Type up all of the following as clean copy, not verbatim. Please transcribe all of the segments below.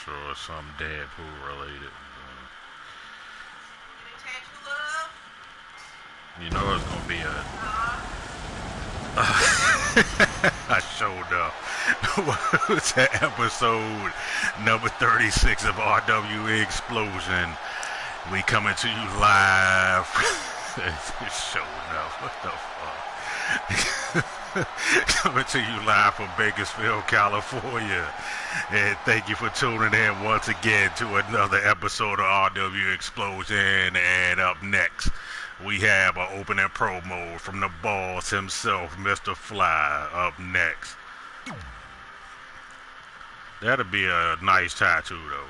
sure some Deadpool related. You know it's gonna be a. I showed up. What was that episode number 36 of RWE Xplosion? We coming to you live. It's showing up. What the fuck? Coming to you live from Bakersfield, California. And thank you for tuning in once again to another episode of RWE Xplosion. And up next, we have an opening promo from the boss himself, Mr. Fly, up next. That'll be a nice tattoo, though.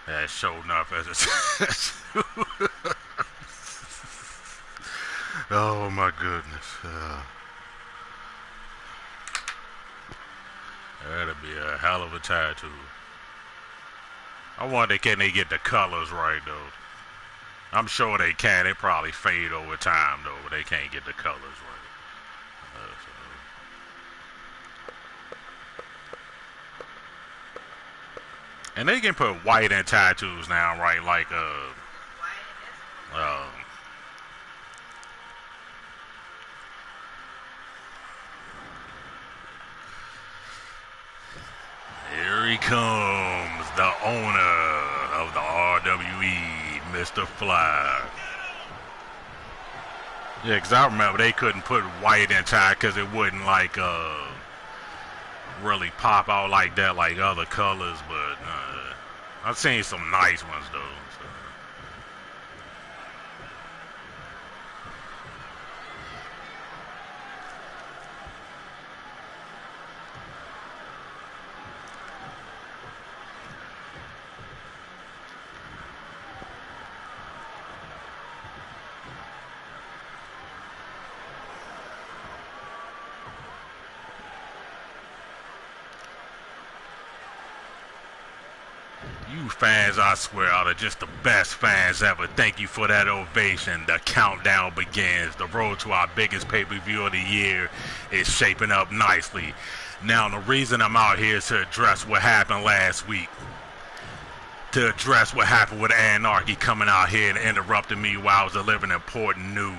That's showing up as a tattoo. Oh, my goodness. That'll be a hell of a tattoo. I wonder, can they get the colors right, though? I'm sure they can. They probably fade over time, though, but they can't get the colors right. And they can put white in tattoos now, right? Like, here he comes, the owner of the RWE, Mr. Fly. Yeah, because I remember they couldn't put white in tie because it wouldn't, like, really pop out like that like other colors, but I've seen some nice ones, though. You fans, I swear, are just the best fans ever. Thank you for that ovation. The countdown begins. The road to our biggest pay-per-view of the year is shaping up nicely. Now, the reason I'm out here is to address what happened last week. To address what happened with Anarchy coming out here and interrupting me while I was delivering important news.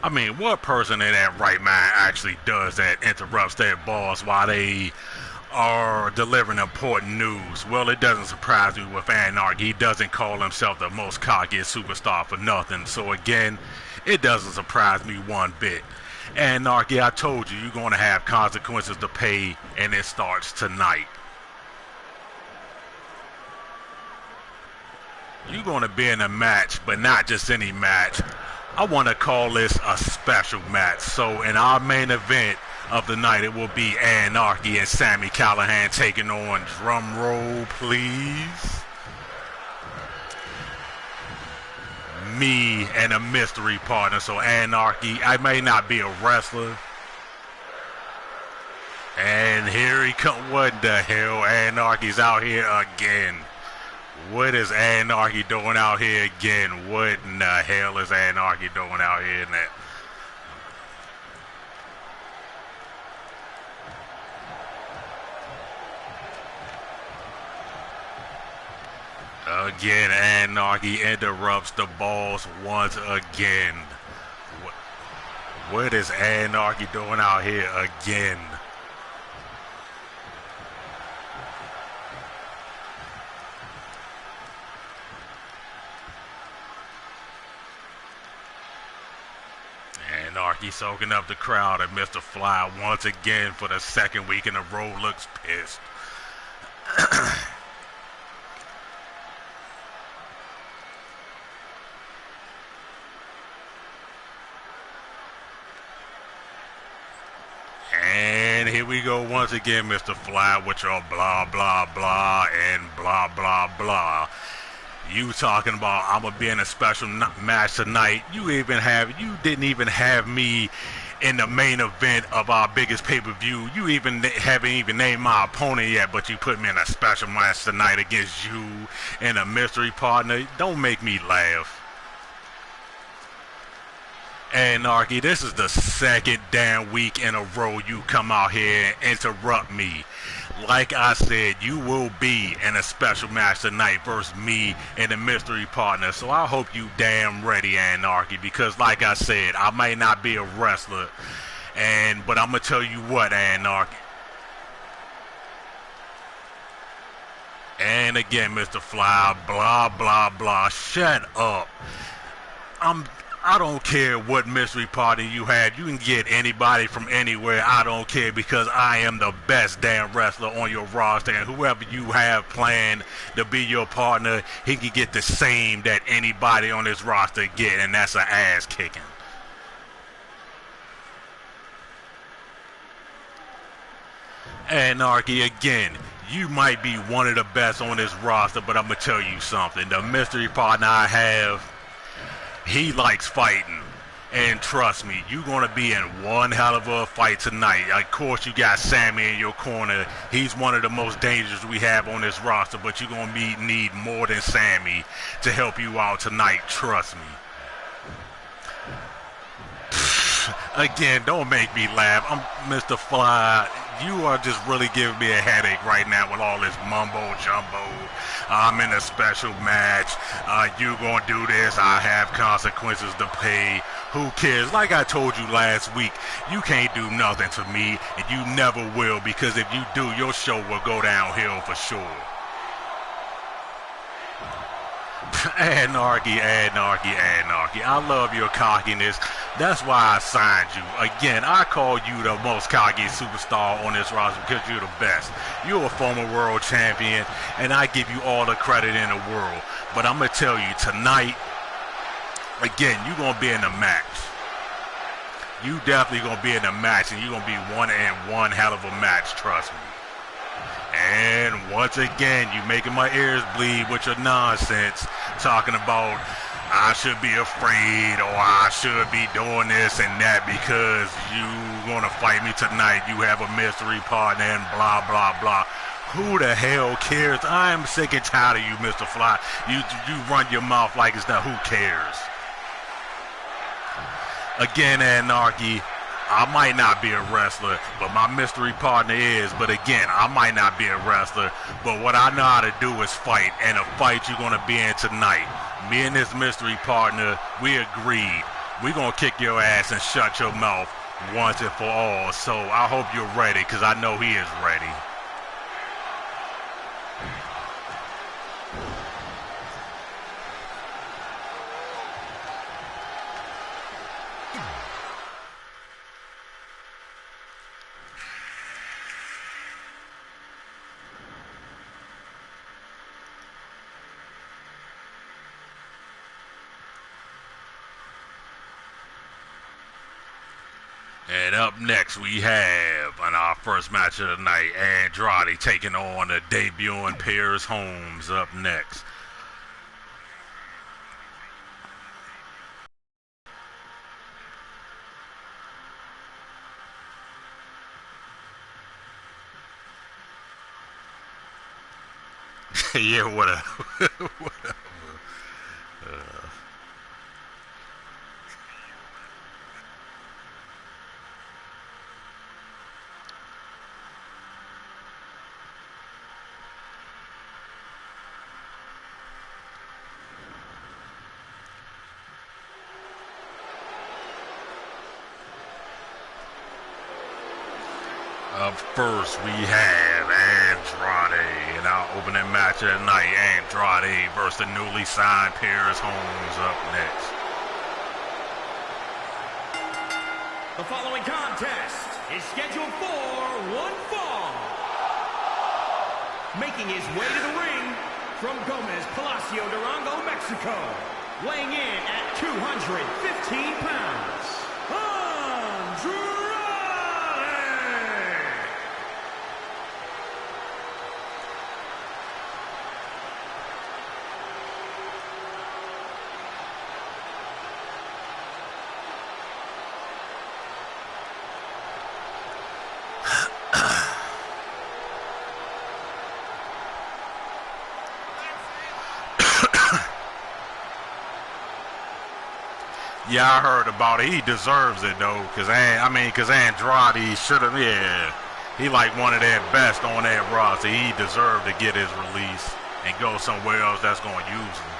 I mean, what person in that right mind actually does that, interrupts their boss while they are delivering important news? Well, it doesn't surprise me with Anarchy. He doesn't call himself the most cockiest superstar for nothing. So again, it doesn't surprise me one bit. Anarchy, I told you, you're going to have consequences to pay, and it starts tonight. You're going to be in a match, but not just any match. I want to call this a special match. So in our main event of the night, it will be Anarchy and Sami Callihan taking on, drum roll please, me and a mystery partner. So Anarchy, I may not be a wrestler. And here he comes. What the hell? Anarchy's out here again. What is Anarchy doing out here again? What in the hell is Anarchy doing out here in that? Again, Anarchy interrupts the boss once again. What is Anarchy doing out here again? Anarchy soaking up the crowd, and Mr. Fly once again for the second week in a row looks pissed. And here we go once again, Mr. Fly, with your blah, blah, blah, and blah, blah, blah. You talking about I'm gonna be in a special match tonight. You didn't even have me in the main event of our biggest pay-per-view. You haven't even named my opponent yet, but you put me in a special match tonight against you and a mystery partner. Don't make me laugh. Anarchy, this is the second damn week in a row you come out here and interrupt me. Like I said, you will be in a special match tonight versus me and the mystery partner. So I hope you damn ready, Anarchy, because like I said, I might not be a wrestler, but I'm gonna tell you what, Anarchy. And again, Mr. Fly, blah blah blah. Shut up. I don't care what mystery party you have. You can get anybody from anywhere. I don't care because I am the best damn wrestler on your roster. And whoever you have planned to be your partner, he can get the same that anybody on this roster get. And that's an ass kicking. Anarchy again. You might be one of the best on this roster, but I'm going to tell you something. The mystery partner I have, he likes fighting, and trust me, you're going to be in one hell of a fight tonight. Of course, you got Sammy in your corner. He's one of the most dangerous we have on this roster, but you're going to need more than Sammy to help you out tonight. Trust me. Again, don't make me laugh. I'm Mr. Fly. You are just really giving me a headache right now with all this mumbo jumbo. I'm in a special match. You gonna do this? I have consequences to pay. Who cares? Like I told you last week, you can't do nothing to me, and you never will, because if you do, your show will go downhill for sure. Anarchy, anarchy, anarchy. I love your cockiness. That's why I signed you. Again, I call you the most cocky superstar on this roster because you're the best. You're a former world champion, and I give you all the credit in the world. But I'm going to tell you, tonight, again, you're going to be in the match. You definitely going to be in the match, and you're going to be one hell of a match, trust me. And once again, you making my ears bleed with your nonsense, talking about I should be afraid or I should be doing this and that because you gonna fight me tonight. You have a mystery partner and blah blah blah. Who the hell cares? I am sick and tired of you, Mr. Fly. You run your mouth like it's not. Who cares? Again, Anarchy. I might not be a wrestler, but my mystery partner is. But again, I might not be a wrestler, but what I know how to do is fight. And a fight you're going to be in tonight. Me and this mystery partner, we agreed. We're going to kick your ass and shut your mouth once and for all. So I hope you're ready, because I know he is ready. And up next we have, in our first match of the night, Andrade taking on the debuting Piers Holmes up next. Yeah, whatever. Whatever. Up first, we have Andrade in our opening match of the night. Andrade versus the newly signed Piers Holmes up next. The following contest is scheduled for one fall. Making his way to the ring from Gomez Palacio, Durango, Mexico. Weighing in at 215 pounds, Andrade! Yeah, I heard about it. He deserves it though, cause Andrade should have. Yeah, he like one of their best on that roster. He deserved to get his release and go somewhere else that's gonna use him.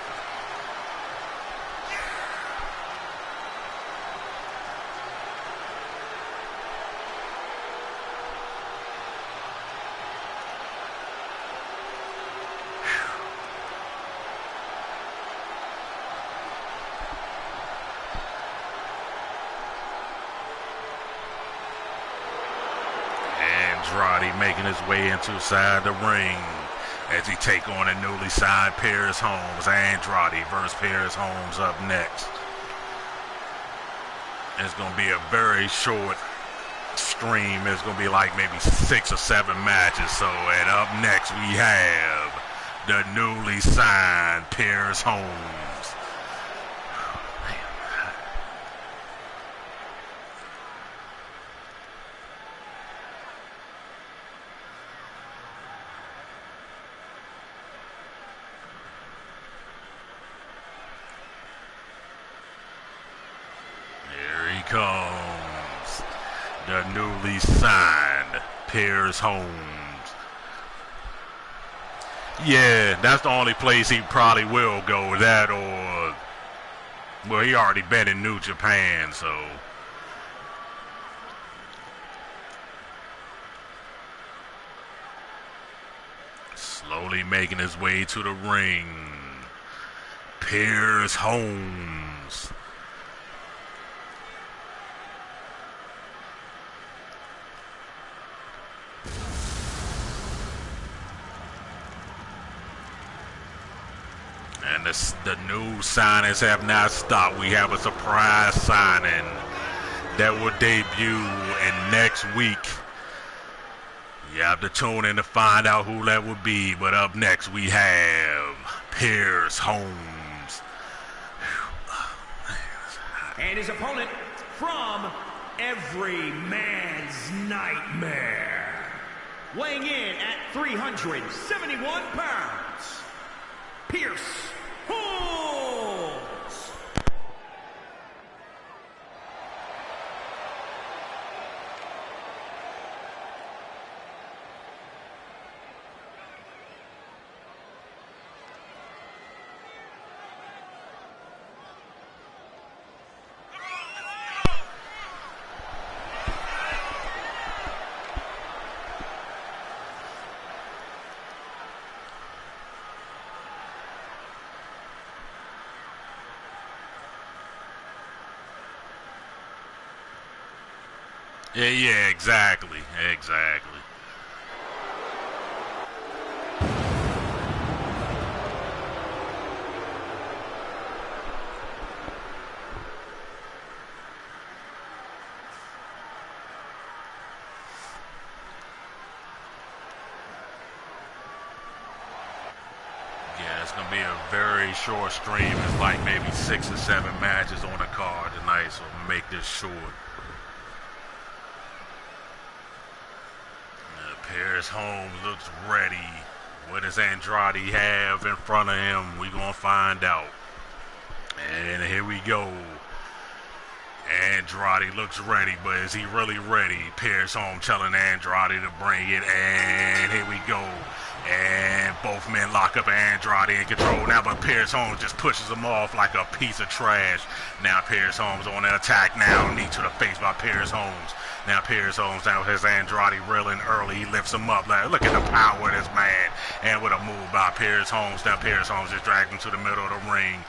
Andrade making his way inside the ring as he take on a newly signed Paris Holmes. Andrade versus Paris Holmes up next. It's going to be a very short stream. It's going to be like maybe 6 or 7 matches. So, and up next we have the newly signed Paris Holmes. Comes the newly signed Paris Holmes. Yeah, that's the only place he probably will go. That or, well, he already been in New Japan, so. Slowly making his way to the ring. Paris Holmes. And the new signings have not stopped. We have a surprise signing that will debut in next week. You have to tune in to find out who that will be. But up next we have Paris Holmes. And his opponent from every man's nightmare, weighing in at 371 pounds, Paris Holmes. Yeah, exactly. Yeah, it's going to be a very short stream. It's like maybe 6 or 7 matches on the card tonight, so make this short. Paris Holmes looks ready. What does Andrade have in front of him? We're going to find out. And here we go. Andrade looks ready, but is he really ready? Paris Holmes telling Andrade to bring it, and here we go. And both men lock up Andrade in control now, but Paris Holmes just pushes him off like a piece of trash. Now Paris Holmes on the attack now, knee to the face by Paris Holmes. Now Paris Holmes now has Andrade reeling early. He lifts him up. Like, look at the power of this man. And with a move by Paris Holmes. Now Paris Holmes just dragged him to the middle of the ring.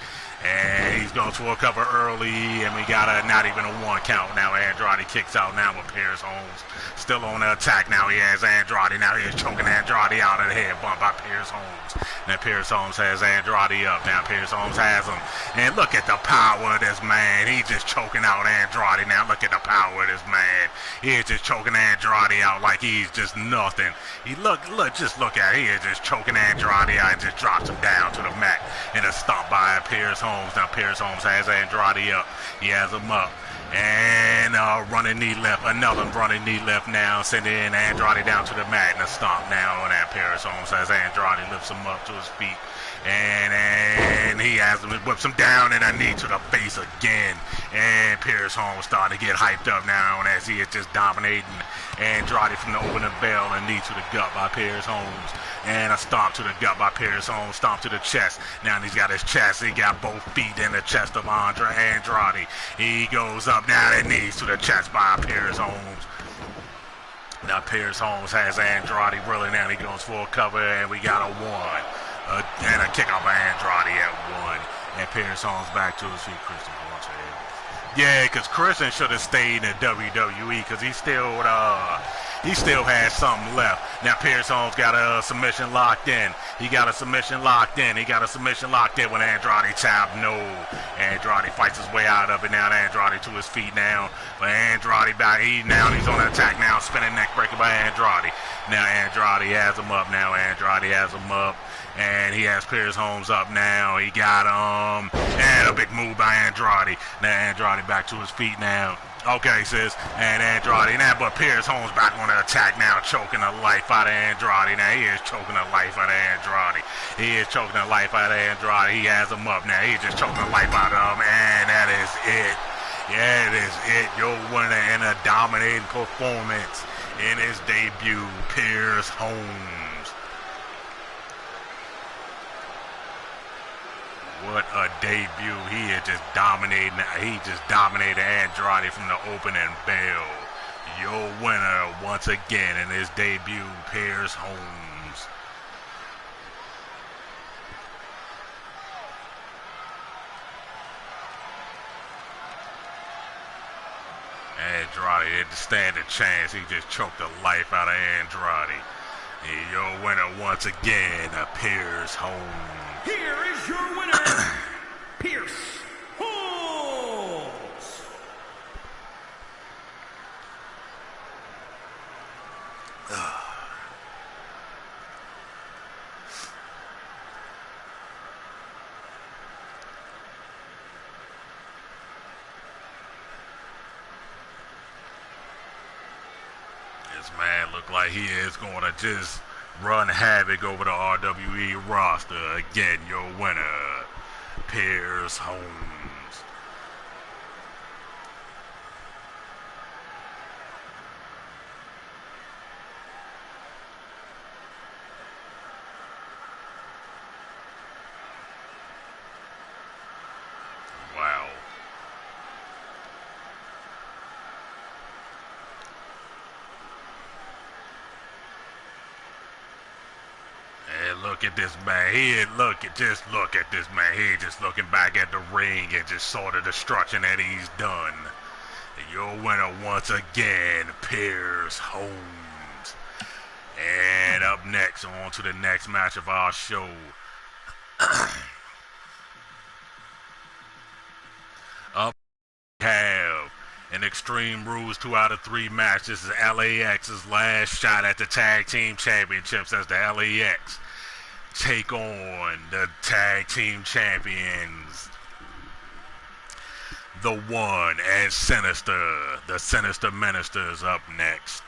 And he's going to a cover early, and we got not even a 1 count. Now Andrade kicks out now with Paris Holmes still on the attack. Now he has Andrade. Now he is choking Andrade out of the head bump by Paris Holmes. Now Paris Holmes has Andrade up. Now Paris Holmes has him. And look at the power of this man. He's just choking out Andrade. Now look at the power of this man. He is just choking Andrade out like he's just nothing. Just look at it. He is just choking Andrade out and just drops him down to the mat. And a stomp by Paris Holmes. Now Paris Holmes has Andrade up. He has him up. And running knee left. Another running knee left now. Sending Andrade down to the mat. And a stomp now on that. Paris Holmes has Andrade lifts him up to his feet. And he has him, whips him down and a knee to the face again. And Pierce Holmes starting to get hyped up now as he is just dominating Andrade from the opening bell. A knee to the gut by Pierce Holmes. And a stomp to the gut by Pierce Holmes. Stomp to the chest. Now he's got his chest. He got both feet in the chest of Andrade. He goes up. Now that knees to the chest by Pierce Holmes. Now Pierce Holmes has Andrade really. Now he goes for a cover. And we got a one. And a kick out by Andrade at one. And Pierce Holmes back to his feet. Christian wants it. Yeah, because Christian should have stayed in WWE because he still has something left. Now Pierce Holmes got a submission locked in. He got a submission locked in. He got a submission locked in when Andrade tapped. No. Andrade fights his way out of it. Now Andrade to his feet now. But Andrade back. He's on attack now. Spinning neck breaker by Andrade. Now Andrade has him up now. Andrade has him up. And he has Pierce Holmes up now. He got him. And a big move by Andrade. Now Andrade back to his feet now. Okay, sis. And Andrade now, but Pierce Holmes back on the attack now, choking the life out of Andrade. Now he is choking the life out of Andrade. He is choking the life out of Andrade. He has him up now. He's just choking the life out of him. And that is it. Yeah, that is it. Your winner in a dominating performance in his debut, Pierce Holmes. What a debut. He is just dominating. He just dominated Andrade from the opening bell. Your winner once again in his debut, Pierce Holmes. Andrade didn't stand a chance. He just choked the life out of Andrade. Your winner once again, Pierce Holmes. Here is your winner, Pierce Holmes. This man look like he is going to just run havoc over the RWE roster. Again, your winner, Pierce Holmes. Wow. And look at this man. Just look at this man. He just looking back at the ring and just saw the destruction that he's done. Your winner once again, Pierce Holmes. And up next, on to the next match of our show. Up we have an Extreme Rules 2 out of 3 match. This is LAX's last shot at the Tag Team Championships as the LAX take on the Tag Team Champions, the One and Sinister. The Sinister Ministers up next.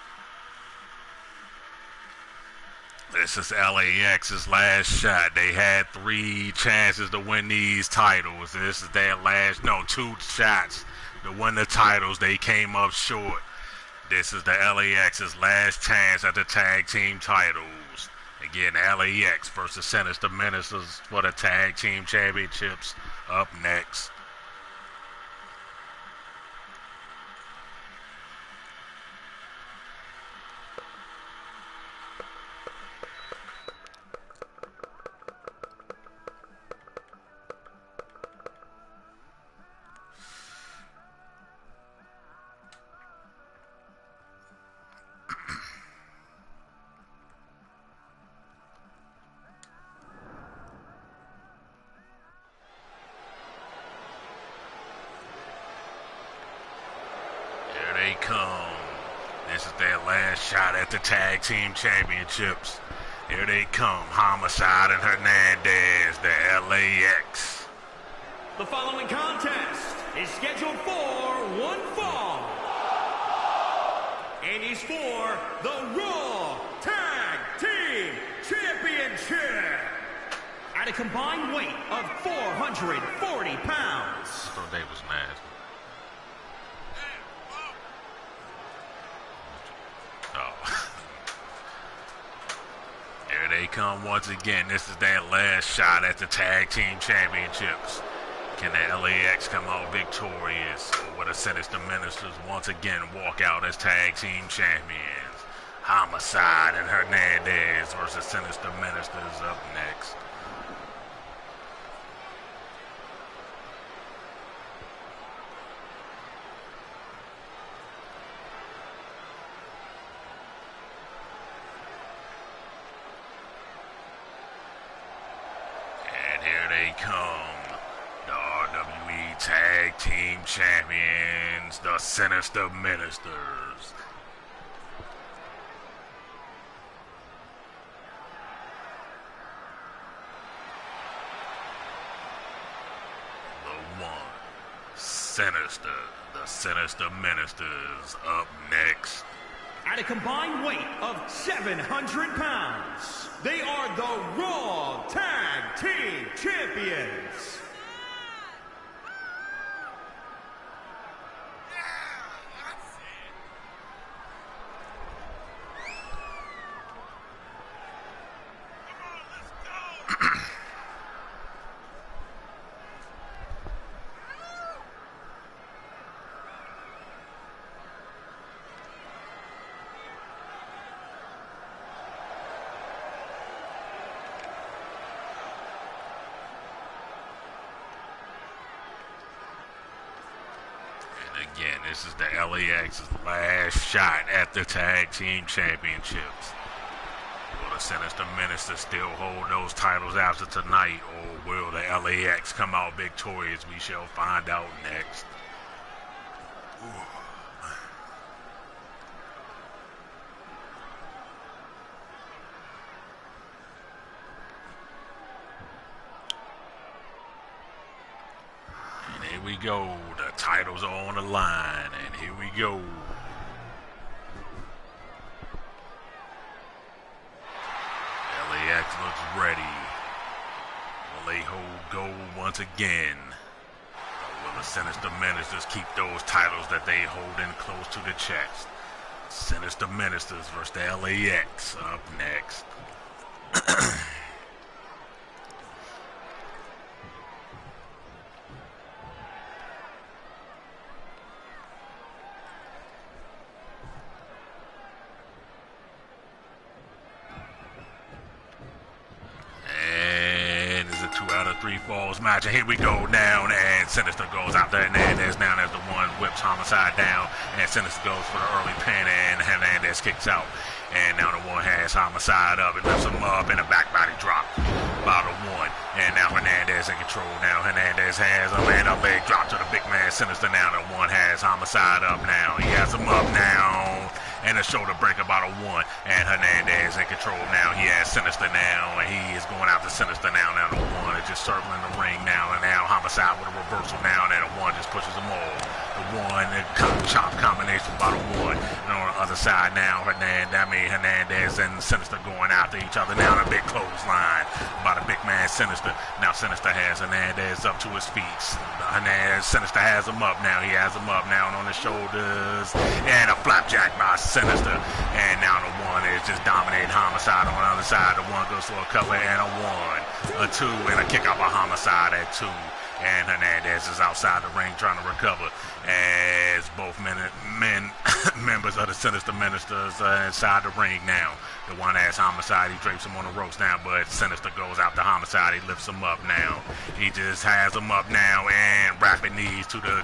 This is LAX's last shot. They had 3 chances to win these titles. This is their last, 2 shots to win the titles. They came up short. This is the LAX's last chance at the tag team titles. Again, LAX versus Sinister Ministers for the tag team championships up next. Come. This is their last shot at the tag team championships. Here they come, Homicide and Hernandez, the LAX. The following contest is scheduled for one fall. And is for the Raw Tag Team Championship. At a combined weight of 440 pounds. I thought they was nasty. Oh. Here they come once again. This is their last shot at the Tag Team Championships. Can the LAX come out victorious? Or will the Sinister Ministers once again walk out as Tag Team Champions? Homicide and Hernandez versus Sinister Ministers up next. And here they come. The RWE Tag Team Champions, the Sinister Ministers. The one, Sinister, the Sinister Ministers up next. At a combined weight of 700 pounds, they are the Raw Tag Team Champions. Again, this is the LAX's last shot at the Tag Team Championships. Will the Sinister Ministers still hold those titles after tonight, or will the LAX come out victorious? We shall find out next. Ooh. And here we go. The titles are on the line, and here we go. LAX looks ready. Will they hold gold once again? Or will the Sinister Ministers keep those titles that they hold in close to the chest? Sinister Ministers versus the LAX up next. Three falls match, and here we go now, and Sinister goes out there, and Hernandez now as the one whips Homicide down, and Sinister goes for the early pin, and Hernandez kicks out, and now the one has Homicide up and lifts him up in a back body drop by the one, and now Hernandez in control. Now Hernandez has him, and a leg drop to the big man Sinister. Now the one has Homicide up now, he has him up now, and a shoulder breaker by the one, and Hernandez in control now. He has Sinister now, and he is going after Sinister now. Now the one is just circling the ring now, and now Homicide with a reversal now, and then the one just pushes him all. The one, the chop combination by the one, and on the other side now, Hernandez and Sinister going after each other now, in a big clothesline by the big man Sinister. Now Sinister has Hernandez up to his feet. Sinister has him up now. He has him up now on his shoulders, and a flapjack by Sinister. And now the one is just dominating Homicide on the other side. The one goes for a cover and a one, a two, and a kick out by Homicide at two. And Hernandez is outside the ring trying to recover as both members of the Sinister Ministers are inside the ring now. The one has Homicide, he drapes him on the ropes now, but Sinister goes after Homicide, he lifts him up now. He just has him up now, and rapid knees to the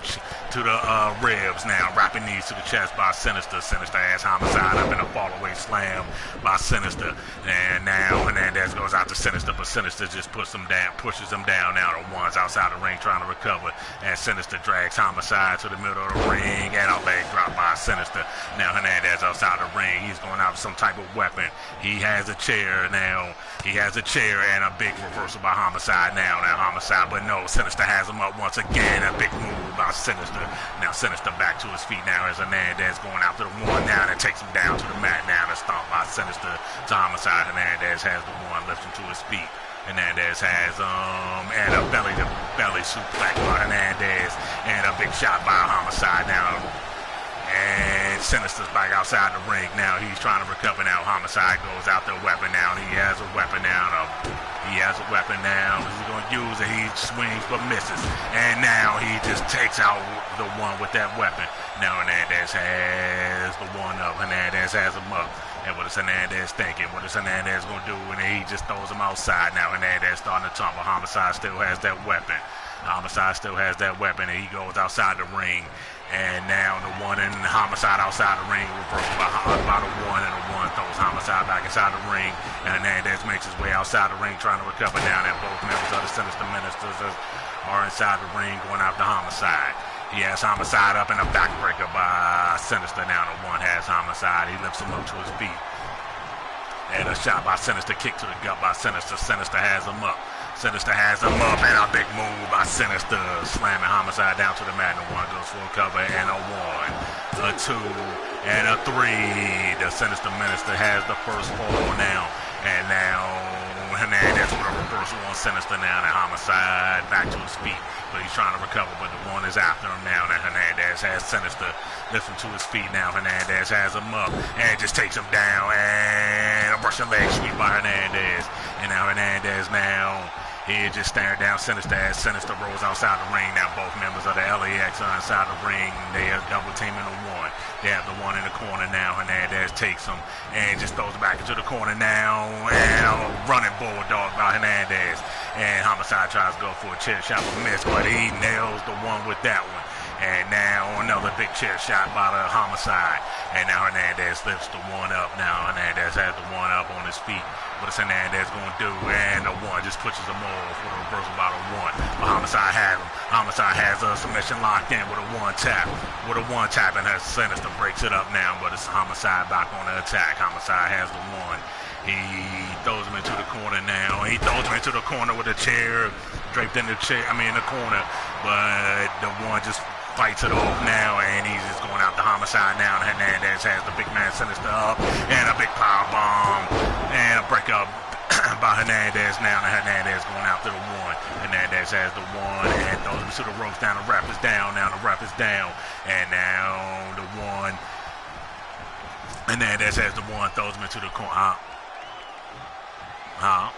ribs now, rapid knees to the chest by Sinister. Sinister has Homicide up in a fall-away slam by Sinister, and now Hernandez goes out to Sinister, but Sinister just pushes him down now. The one's outside the ring trying to recover, and Sinister drags Homicide to the middle of the ring, and a leg drop by Sinister. Now Hernandez outside the ring, he's going out with some type of weapon. He has a chair now. He has a chair and a big reversal by Homicide now. Now Homicide, but no, Sinister has him up once again. A big move by Sinister. Now Sinister back to his feet now as Hernandez going after the one now and takes him down to the mat now. To stomp by Sinister to Homicide. Hernandez has the one, lifts him to his feet. Hernandez has and a belly-to-belly suplex by Hernandez, and a big shot by Homicide now. And Sinister's back outside the ring now. He's trying to recover now. Homicide goes out the weapon now. He has a weapon now. He's going to use it. He swings but misses. And now he just takes out the one with that weapon. Now Hernandez has the one up. Hernandez has him up. And what is Hernandez thinking? What is Hernandez going to do? And he just throws him outside. Now Hernandez starting to tumble. Homicide still has that weapon. And he goes outside the ring. And now the one and Homicide outside the ring, reversed by the one, and the one throws Homicide back inside the ring. And Hernandez makes his way outside the ring trying to recover now that both members of the Sinister Ministers are inside the ring going after Homicide. He has Homicide up in a backbreaker by Sinister now. The one has Homicide. He lifts him up to his feet. And a shot by Sinister, kick to the gut by Sinister. Sinister has him up. And a big move by Sinister, slamming Homicide down to the mat. The one goes for a cover, and a 1, a 2, and a 3. The Sinister Minister has the first fall now. And now Hernandez with a reversal on Sinister now. And Homicide back to his feet, but he's trying to recover, but the one is after him now. Now Hernandez has Sinister lift him to his feet now. Hernandez has him up and just takes him down. And a Russian leg sweep by Hernandez. And now Hernandez he is just staring down Sinister as Sinister rolls outside the ring. Now both members of the LAX are inside the ring. They are double teaming the one. They have the one in the corner now. Hernandez takes him and just throws it back into the corner now. And a running bulldog by Hernandez. And Homicide tries to go for a chair shot but miss, but he nails the one with that one. And now another big chair shot by the Homicide. And now Hernandez lifts the one up. Now Hernandez has the one up on his feet. What is Hernandez going to do? And the one just pushes him off with a reversal by the one. But Homicide has him. Homicide has a submission locked in with a one tap. And has Sinister breaks it up now. But it's Homicide back on the attack. Homicide has the one. He throws him into the corner now. He throws him into the corner with a chair draped in the corner. But the one just fights it off now, and he's just going out the Homicide now. And Hernandez has the big man Sinister up, and a big power bomb, and a break up by Hernandez now. And Hernandez going after the one. Hernandez has the one, and throws him to the ropes. Now the ref is down. And now the one. Hernandez has the one, throws him into the corner. Oh,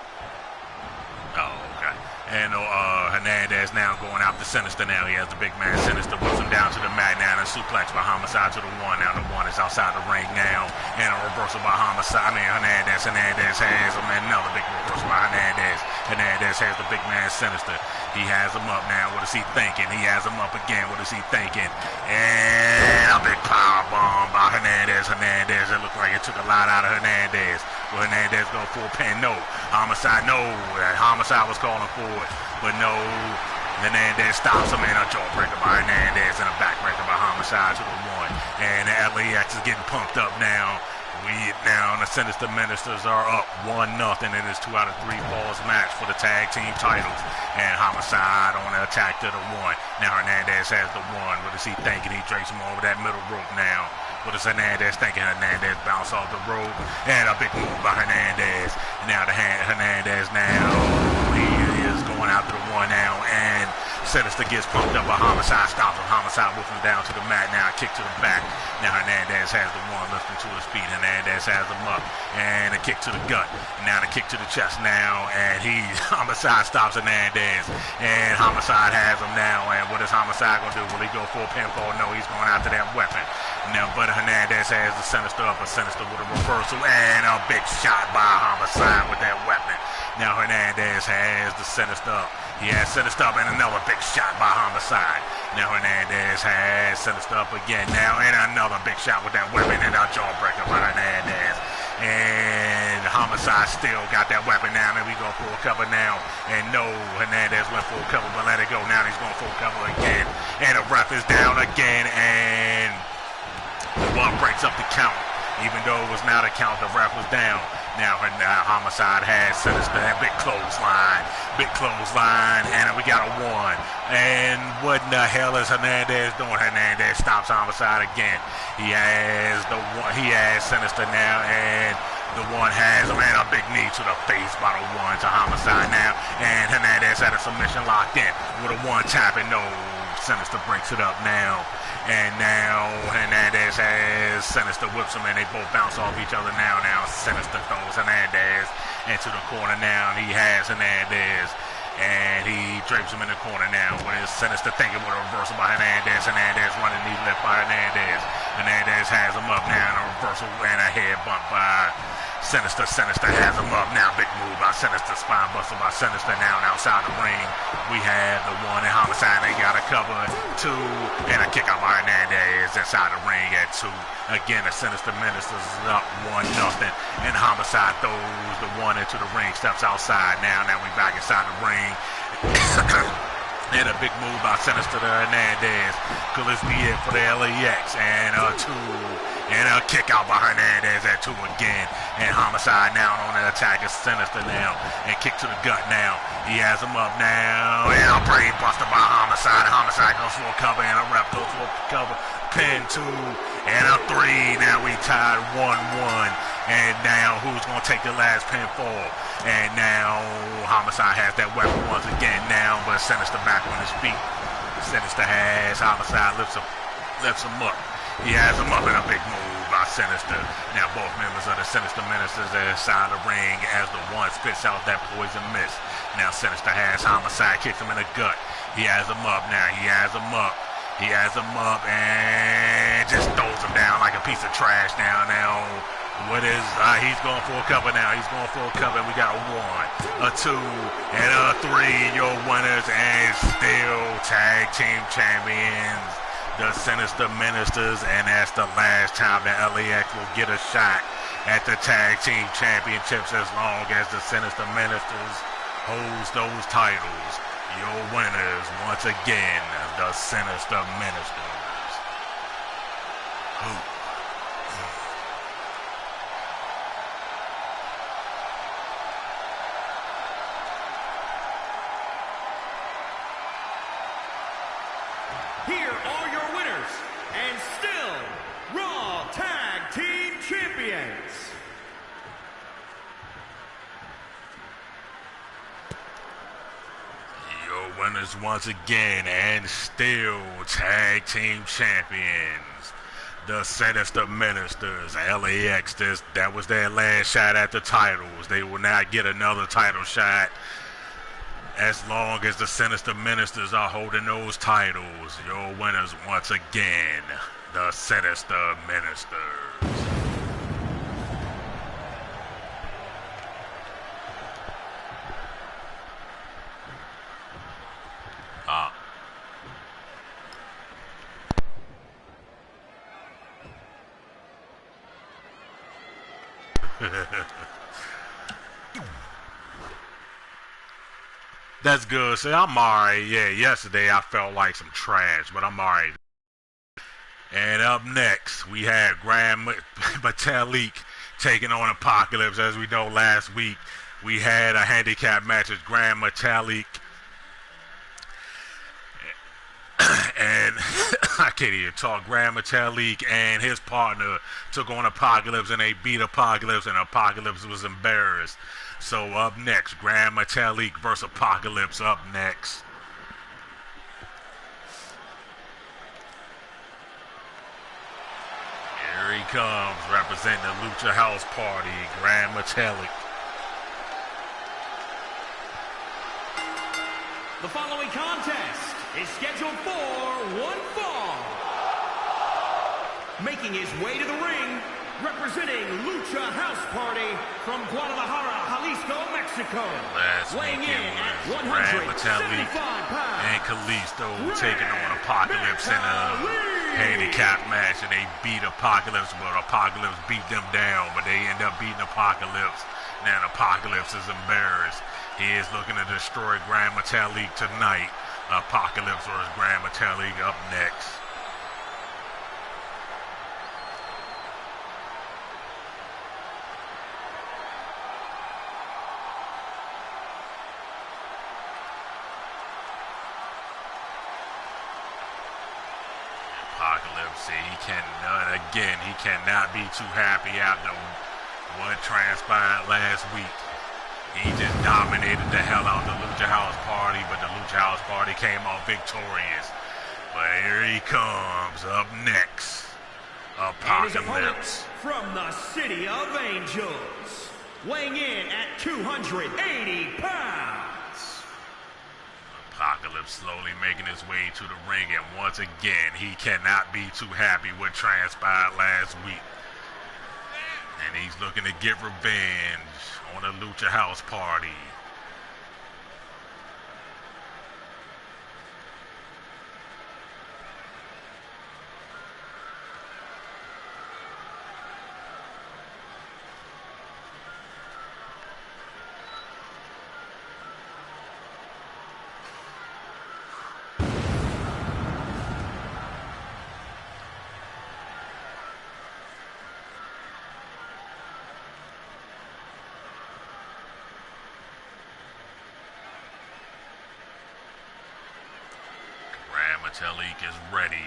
okay. And Hernandez now going after Sinister now. He has the big man Sinister, whips him down to the mat now, and a suplex by Homicide to the one. Now the one is outside the ring now, and a reversal by Hernandez. Hernandez has him, and another big reversal by Hernandez. Hernandez has the big man Sinister. He has him up now. What is he thinking? He has him up again. What is he thinking? And a big power bomb by Hernandez. It looked like it took a lot out of Hernandez. Will Hernandez go for a pin? No. Homicide, no. Homicide was calling for it, but no. Hernandez stops him, and a jawbreaker by Hernandez and a backbreaker by Homicide to the one. And the LAX is getting pumped up now. The Sinister Ministers are up 1-0 in this 2 out of 3 falls match for the tag team titles. And Homicide on the attack to the one. Now Hernandez has the one. What is he thinking? He drapes him over that middle rope now. What is Hernandez thinking? Hernandez bounce off the rope, and a big move by Hernandez. Now Hernandez now, he is going after the one now, and Sinister gets pumped up by Homicide, stops him. Homicide whips him down to the mat now, kick to the back. Now Hernandez has the one, lifting to his feet. Hernandez has him up, and a kick to the gut. Now the kick to the chest now, and Homicide stops Hernandez, and Homicide has him now. And what is Homicide going to do? Will he go for a pinfall? No, he's going after that weapon. Now, but Hernandez has the Sinister up, a Sinister with a reversal, and a big shot by Homicide with that weapon. Now Hernandez has the Sinister up. He has Sinister up, and another big shot by Homicide. Now Hernandez has Sinister up again now, and another big shot with that weapon, and a jawbreaker by Hernandez. And Homicide still got that weapon now, and we go for a cover now. And no, Hernandez went for a cover, but let it go. Now he's going for a cover again. And the ref is down again, and the ball breaks up the count. Even though it was not a count, the ref was down. Now Homicide has Sinister, and big clothesline, and we got a one. And what in the hell is Hernandez doing? Hernandez stops Homicide again. He has Sinister now, and The one has, man, a big knee to the face by the one to Homicide now. And Hernandez had a submission locked in with a one tap and no. Sinister breaks it up now. And now Hernandez has Sinister whips him and they both bounce off each other now. Now Sinister throws Hernandez into the corner now. And he has Hernandez. And he drapes him in the corner now. With his Sinister thinking with a reversal by Hernandez. Hernandez running knee lift by Hernandez. Hernandez has him up now in a reversal and a head bump by Sinister. Sinister has him up now. Big move by Sinister. Spine buster by Sinister now. And outside the ring, we have the one in Homicide. They got a cover. Two. And a kick out by Hernandez inside the ring at two. Again, the Sinister Ministers is up 1-0. And Homicide throws the one into the ring. Steps outside now. Now we back inside the ring. And a big move by Sinister to Hernandez. Could this be it for the LAX? And a two. And a kick out by Hernandez at two again. And Homicide now on the attack is Sinister now. And kick to the gut now. He has him up now. And a brain buster by Homicide. Homicide goes for a cover and a rep goes for a cover. Pin two. And a three. Now we tied 1-1. And now who's going to take the last pinfall? And now Homicide has that weapon once again now. But Sinister back on his feet. Sinister has Homicide lifts him up. He has him up in a big move by Sinister. Now both members of the Sinister Ministers are inside the ring as the one spits out that poison mist. Now Sinister has Homicide, kicks him in the gut. He has him up now. He has him up. He has him up and just throws him down like a piece of trash now. Now, what is, he's going for a cover now. He's going for a cover. We got a one, a two, and a three. Your winners and still tag team champions, the Sinister Ministers, and that's the last time the LAX will get a shot at the tag team championships as long as the Sinister Ministers holds those titles. Your winners, once again, the Sinister Ministers. Here are your winners, and still Raw Tag Team Champions. Your winners once again, and still Tag Team Champions, the Sinister Ministers. LAX, that was their last shot at the titles. They will not get another title shot as long as the Sinister Ministers are holding those titles. Your winners once again, the Sinister Ministers. That's good. See, I'm alright. Yeah, yesterday I felt like some trash, but I'm alright. And up next, we had Grand Metalik taking on Apocalypse. As we know, last week we had a handicap match with Grand Metalik. And I can't even talk. Grand Metalik and his partner took on Apocalypse, and they beat Apocalypse, and Apocalypse was embarrassed. So up next, Grand Metalik versus Apocalypse up next. Here he comes, representing the Lucha House Party, Grand Metalik. The following contest is scheduled for one fall. Making his way to the ring, representing Lucha House Party from Guadalajara, Jalisco, Mexico. Weighing in at 175 pounds. And Kalisto taking on Apocalypse in a handicap match, and they beat Apocalypse, but Apocalypse beat them down, but they end up beating Apocalypse. Now Apocalypse is embarrassed. He is looking to destroy Grand Metalik tonight. Apocalypse versus Grand Metalik up next. Apocalypse, he cannot be too happy after what transpired last week. He just dominated the hell out of the Lucha House Party, but the Lucha House Party came off victorious. But here he comes, up next, Apocalypse. From the City of Angels, weighing in at 280 pounds. Apocalypse slowly making his way to the ring, and once again, he cannot be too happy what transpired last week. And he's looking to get revenge on the Lucha House Party. Metalik is ready.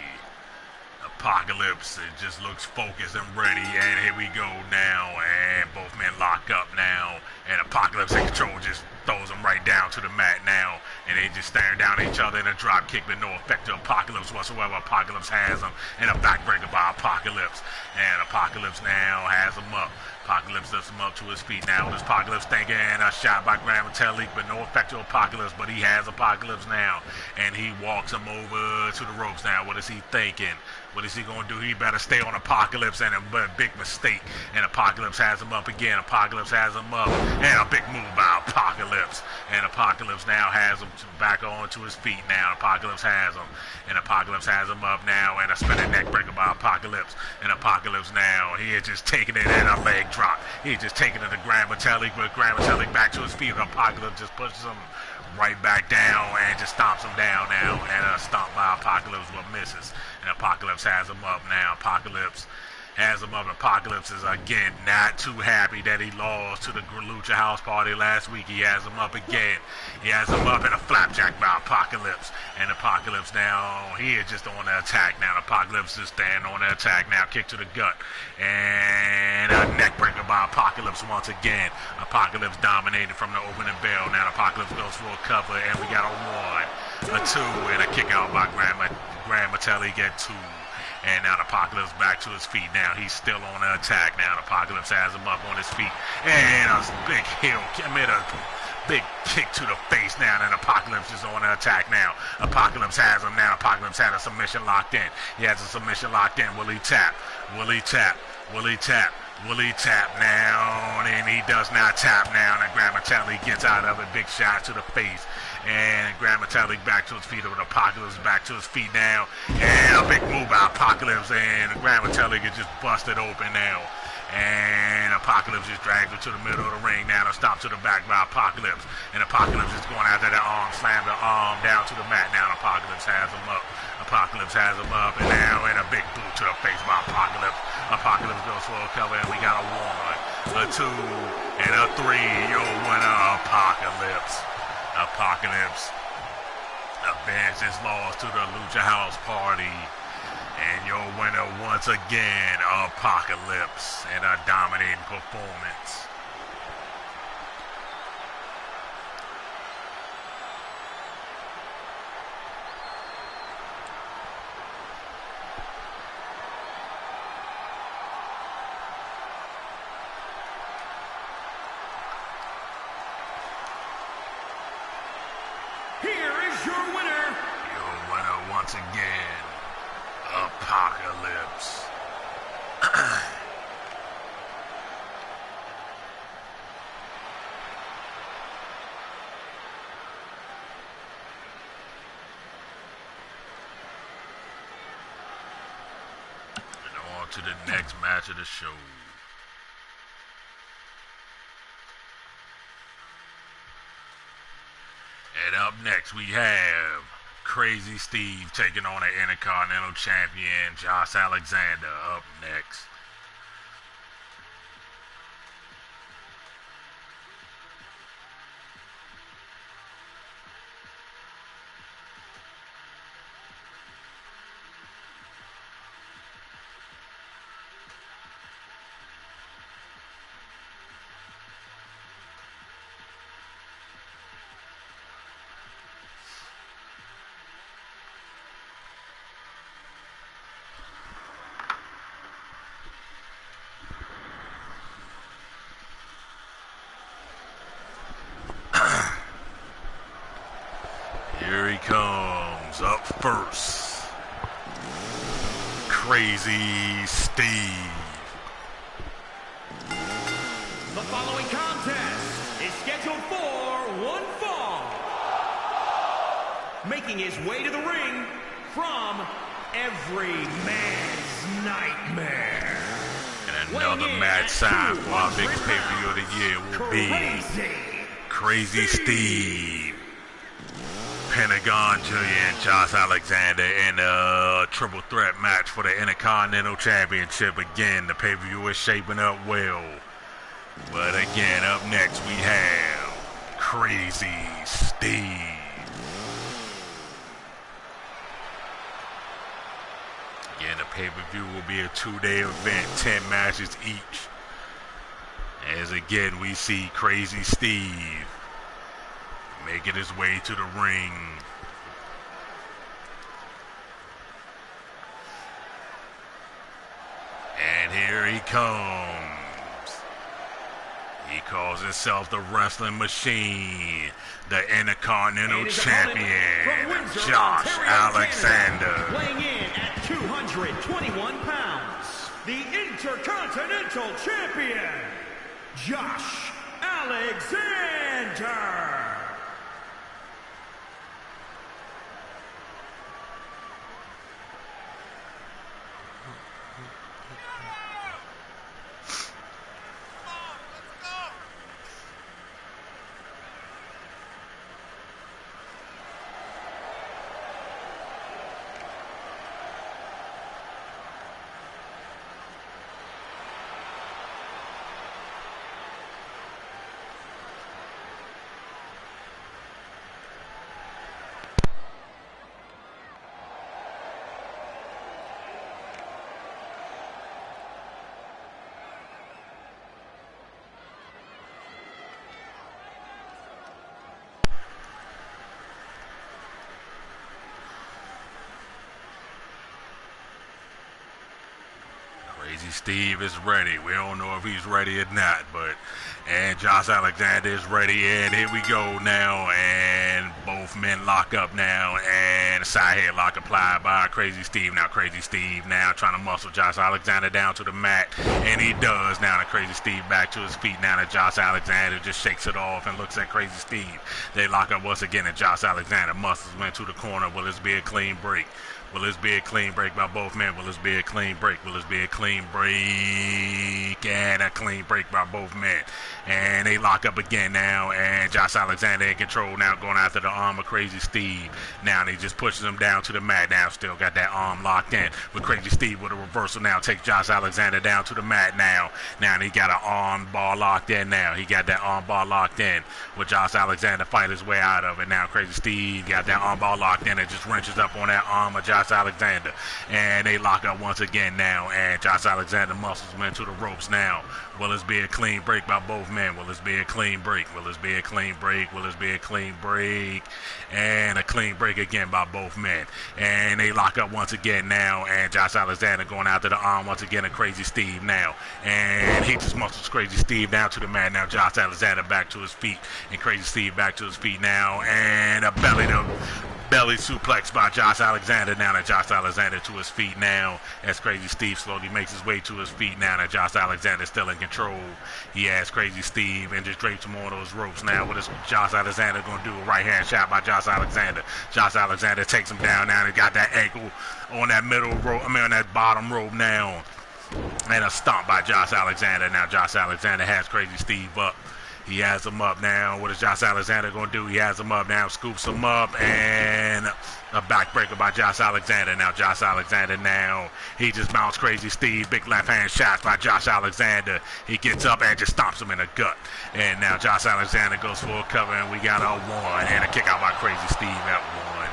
Apocalypse, it just looks focused and ready. And here we go now. And both men lock up now. And Apocalypse in control just throws them right down to the mat now. And they just staring down at each other in a drop kick with no effect to Apocalypse whatsoever. Apocalypse has them. And a backbreaker by Apocalypse. And Apocalypse now has them up. Apocalypse lifts him up to his feet now. This Apocalypse thinking a shot by Grand Metalik, but no effect to Apocalypse. But he has Apocalypse now. And he walks him over to the ropes now. What is he thinking? What is he going to do? He better stay on Apocalypse, and a big mistake. And Apocalypse has him up again. Apocalypse has him up. And a big move by Apocalypse. And Apocalypse now has him back onto his feet now. Apocalypse has him. And Apocalypse has him up now. And a spinning neck breaker by Apocalypse. And Apocalypse now, he is just taking it in a leg drop. He's just taking it to Grand Metalik, but Grand Metalik back to his feet. Apocalypse just pushes him right back down and just stomps him down now. And a stomp by Apocalypse, but misses. And Apocalypse has him up now. Apocalypse has him up. Apocalypse is again not too happy that he lost to the Lucha House Party last week. He has him up again. He has him up in a flapjack by Apocalypse. And Apocalypse now, he is just on the attack now. Apocalypse is standing on the attack now. Kick to the gut. And a neck breaker by Apocalypse once again. Apocalypse dominated from the opening bell. Now Apocalypse goes for a cover, and we got a 1, a 2, and a kick out by Grand Metalik at 2. And now Apocalypse back to his feet now. He's still on the attack now. Apocalypse has him up on his feet. And a big heel. Made a big kick to the face now. And Apocalypse is on the attack now. Apocalypse has him now. Apocalypse had a submission locked in. He has a submission locked in. Will he tap? Will he tap? Will he tap? Will he tap now? And he does not tap now. And Grand Metalik gets out of it. Big shot to the face. And Grand Metalik back to his feet with Apocalypse back to his feet now. And a big move by Apocalypse. And Grand Metalik is just busted open now. And Apocalypse just drags it to the middle of the ring now. To stop to the back by Apocalypse. And Apocalypse is going after the arm. Slam the arm down to the mat now. Apocalypse has him up. Apocalypse has him up. And now in a big boot to the face by Apocalypse. Apocalypse goes for a cover. And we got a 1, a 2, and a 3. Your winner, Apocalypse. Apocalypse avenged his loss to the Lucha House Party. And your winner once again, Apocalypse, in a dominating performance. Once again, Apocalypse. And on to the next match of the show. And up next we have Crazy Steve taking on the Intercontinental Champion, Josh Alexander, up next. comes up first. Crazy Steve. The following contest is scheduled for one fall. Making his way to the ring from every man's nightmare. And another match sign for our biggest pay-per-view of the year will be Crazy Steve, Pentagon Jr. and Josh Alexander in a triple threat match for the Intercontinental Championship. Again, the pay-per-view is shaping up well. But again, up next we have Crazy Steve. Again, the pay-per-view will be a 2-day event, 10 matches each. As again, we see Crazy Steve making his way to the ring. And here he comes. He calls himself the Wrestling Machine, the Intercontinental Champion, Josh Alexander. Weighing in at 221 pounds, the Intercontinental Champion, Josh Alexander. Crazy Steve is ready. We don't know if he's ready or not, and Josh Alexander is ready, and here we go now, and both men lock up now, and a side headlock applied by Crazy Steve. Now Crazy Steve now trying to muscle Josh Alexander down to the mat, and he does. Now the Crazy Steve back to his feet. Now that Josh Alexander just shakes it off and looks at Crazy Steve. They lock up once again, and Josh Alexander muscles went to the corner. Will this be a clean break? Will this be a clean break by both men? Will this be a clean break? Will this be a clean break? And a clean break by both men. And they lock up again now, and Josh Alexander in control now, going after the arm of Crazy Steve. Now he just pushes him down to the mat. Now still got that arm locked in. But Crazy Steve with a reversal now takes Josh Alexander down to the mat now. Now he got an arm bar locked in now. He got that arm bar locked in. With Josh Alexander fight his way out of it. Now Crazy Steve got that arm bar locked in and just wrenches up on that arm of Josh Alexander. And they lock up once again now, and Josh Alexander muscles went to the ropes now. Will this be a clean break by both men? Will this be a clean break? Will this be a clean break? Will this be a clean break? And a clean break again by both men. And they lock up once again now, and Josh Alexander going after the arm once again of Crazy Steve now. And he just muscles Crazy Steve down to the mat. Now Josh Alexander back to his feet, and Crazy Steve back to his feet now. And a belly suplex by Josh Alexander. Now that Josh Alexander to his feet now, as Crazy Steve slowly makes his way to his feet now that Josh Alexander is still in control. He has Crazy Steve and just drapes him on those ropes now. What is Josh Alexander going to do? A right hand shot by Josh Alexander. Josh Alexander takes him down now. He got that ankle on that middle rope, on that bottom rope now. And a stomp by Josh Alexander. Now Josh Alexander has Crazy Steve up. He has him up now. What is Josh Alexander going to do? He has him up now, scoops him up, and a backbreaker by Josh Alexander. Now Josh Alexander now, he just mounts Crazy Steve. Big left hand shots by Josh Alexander. He gets up and just stomps him in the gut. And now Josh Alexander goes for a cover, and we got a 1 and a kick out by Crazy Steve at 1.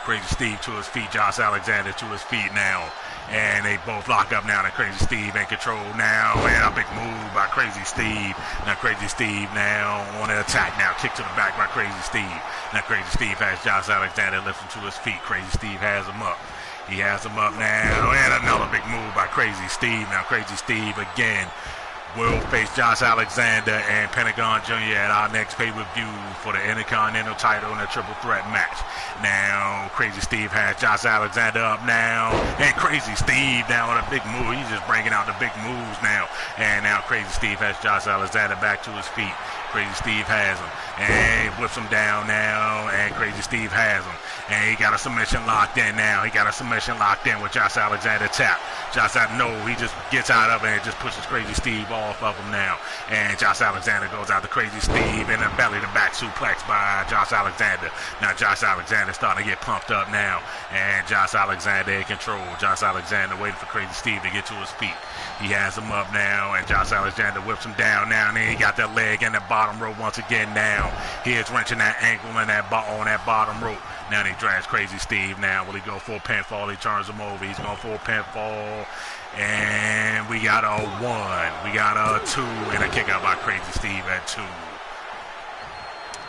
Crazy Steve to his feet, Josh Alexander to his feet now. And they both lock up now. Crazy Steve in control now. And a big move by Crazy Steve. Now Crazy Steve now on the attack now. Kick to the back by Crazy Steve. Now Crazy Steve has Josh Alexander lifting to his feet. Crazy Steve has him up. He has him up now. And another big move by Crazy Steve. Now Crazy Steve again will face Josh Alexander and Pentagon Jr. at our next pay-per-view for the Intercontinental title in a triple threat match. Now, Crazy Steve has Josh Alexander up now, and Crazy Steve now on a big move. He's just bringing out the big moves now. And now Crazy Steve has Josh Alexander back to his feet. Crazy Steve has him, and whips him down now, and Crazy Steve has him. And he got a submission locked in now. He got a submission locked in with Josh Alexander tap. Josh Alexander, no, he just gets out of it and just pushes Crazy Steve off of him now. And Josh Alexander goes out to Crazy Steve in the belly to back suplex by Josh Alexander. Now Josh Alexander starting to get pumped up now. And Josh Alexander in control. Josh Alexander waiting for Crazy Steve to get to his feet. He has him up now, and Josh Alexander whips him down now. And then he got that leg in the bottom rope once again now. He is wrenching that ankle in that on that bottom rope. Now he drags Crazy Steve now. Will he go for a pinfall? He turns him over. He's going for a pinfall. And we got a 1. We got a 2 and a kick out by Crazy Steve at 2.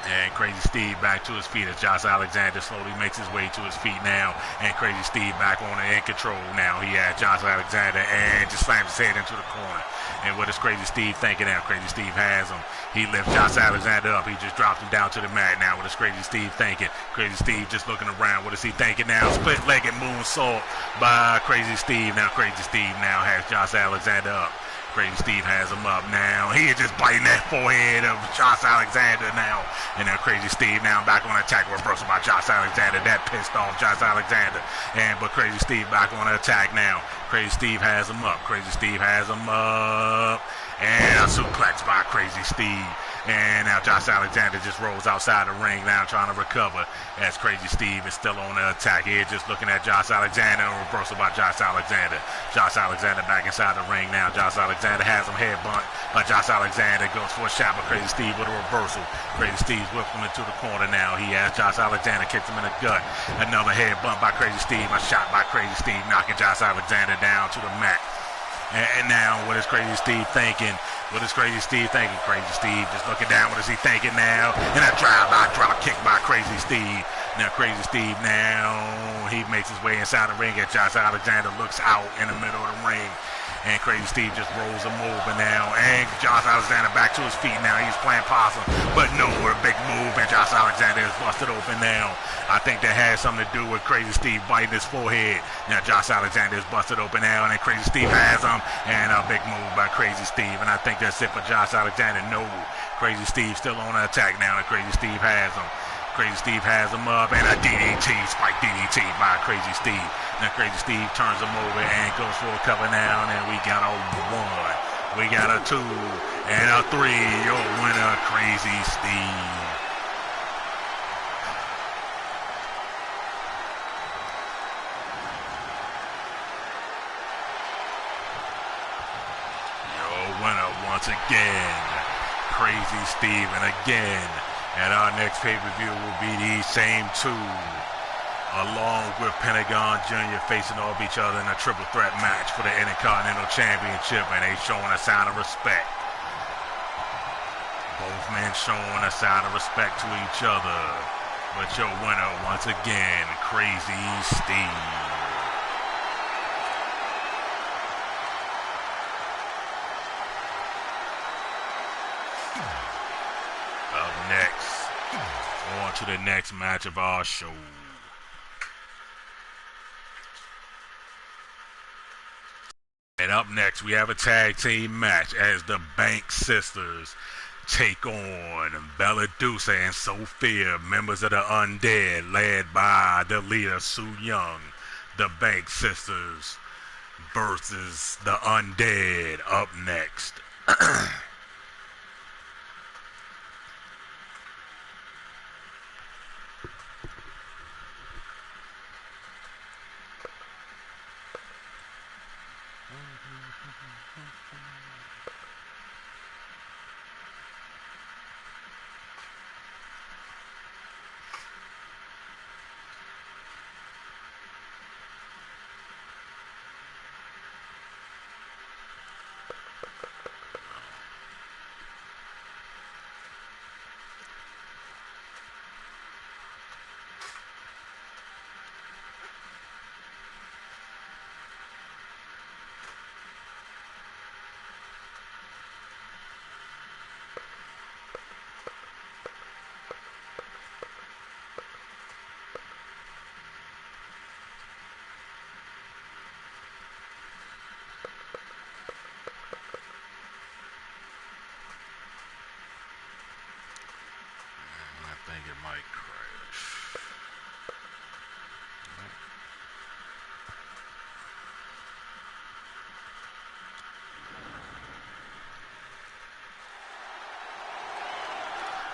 And Crazy Steve back to his feet as Josh Alexander slowly makes his way to his feet now. And Crazy Steve back on it in control now. He has Josh Alexander and just slams his head into the corner. And what is Crazy Steve thinking now? Crazy Steve has him. He lifts Josh Alexander up. He just drops him down to the mat now. What is Crazy Steve thinking? Crazy Steve just looking around. What is he thinking now? Split-legged moonsault by Crazy Steve. Now Crazy Steve now has Josh Alexander up. Crazy Steve has him up now. He is just biting that forehead of Josh Alexander now. And now Crazy Steve now back on attack, reversal by Josh Alexander. That pissed off Josh Alexander. But Crazy Steve back on attack now. Crazy Steve has him up. Crazy Steve has him up. And a suplex by Crazy Steve. And now Josh Alexander just rolls outside the ring now trying to recover as Crazy Steve is still on the attack. Here just looking at Josh Alexander. A reversal by Josh Alexander. Josh Alexander back inside the ring now. Josh Alexander has him headbutt by Josh Alexander. Goes for a shot by Crazy Steve with a reversal. Crazy Steve's whipping him into the corner now. He has Josh Alexander, kicks him in the gut. Another headbutt by Crazy Steve. A shot by Crazy Steve knocking Josh Alexander down to the mat. And now, what is Crazy Steve thinking? What is Crazy Steve thinking? Crazy Steve just looking down. What is he thinking now? And a drive-by drop kick by Crazy Steve. Now, Crazy Steve now, he makes his way inside the ring as Josh Alexander looks out in the middle of the ring. And Crazy Steve just rolls him over now. And Josh Alexander back to his feet now. He's playing possum. But no, with a big move. And Josh Alexander is busted open now. I think that has something to do with Crazy Steve biting his forehead. Now Josh Alexander is busted open now. And then Crazy Steve has him. And a big move by Crazy Steve. And I think that's it for Josh Alexander. No, Crazy Steve still on the attack now. And Crazy Steve has him. Crazy Steve has him up, and a DDT, spike DDT by Crazy Steve. Now Crazy Steve turns him over and goes for a cover now, and we got a 1, we got a 2, and a 3. Your winner, Crazy Steve. Your winner once again, Crazy Steve, and again. And our next pay-per-view will be these same 2, along with Pentagon Jr. facing off each other in a triple threat match for the Intercontinental Championship, and they showing a sign of respect. Both men showing a sign of respect to each other. But your winner, once again, Crazy Steve. Next, on to the next match of our show. And up next, we have a tag team match as the Bank Sisters take on Bella Deuce and Sophia, members of the Undead, led by the leader, Su Young. The Bank Sisters versus the Undead up next.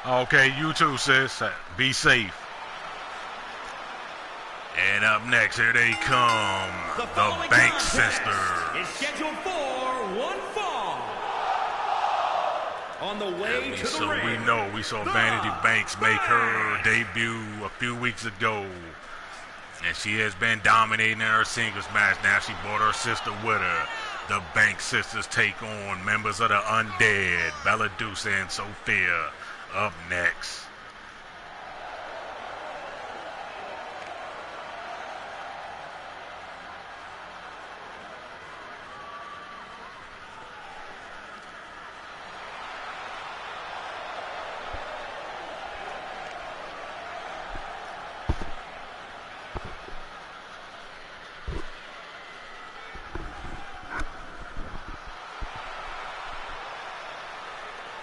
Okay, you too, sis. Be safe. And up next, here they come, the Banks sisters. Is scheduled for one fall. On the way to the ring. We saw Vanity Banks make her debut a few weeks ago. And she has been dominating in her singles match. Now she brought her sister with her. The Banks sisters take on members of the Undead, Bella Deuce and Sophia. Up next.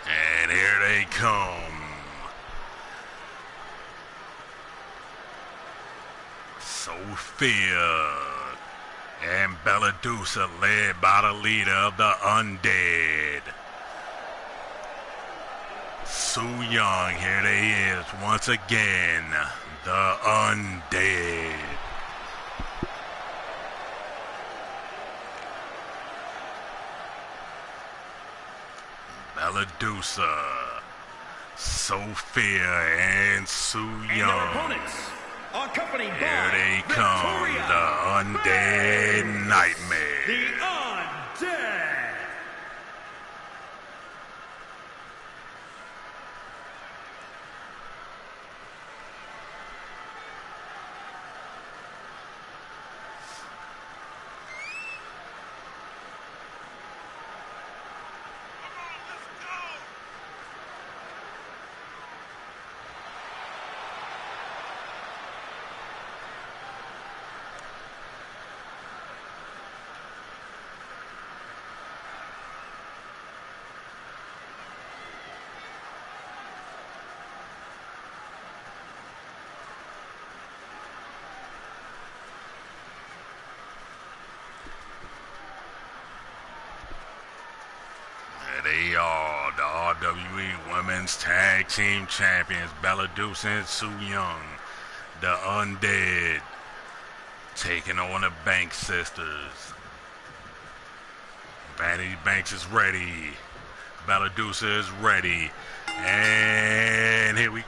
And here they come. Sophia and Bella Deuce, led by the leader of the Undead, Su Yung. Here they is once again, the Undead. Bella Deuce, Sophia, and Su Yung. Here they come, the Undead Nightmare. The Undead. They are the RWE Women's Tag Team Champions, Bella Deuce and Su Yung. The Undead taking on the Banks sisters. Vanity Banks is ready. Bella Deuce is ready. And here we go.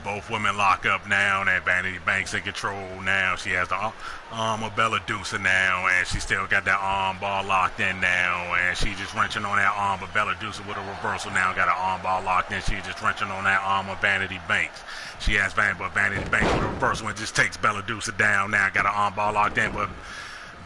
Both women lock up now, and Vanity Banks in control now. She has the arm of Bella Deuce now, and she still got that arm bar locked in now, and she just wrenching on that arm of Bella Deuce with a reversal now. Got an arm bar locked in. She just wrenching on that arm of Vanity Banks. She has Vanity Banks with a reversal and just takes Bella Deuce down now. Got an arm bar locked in, but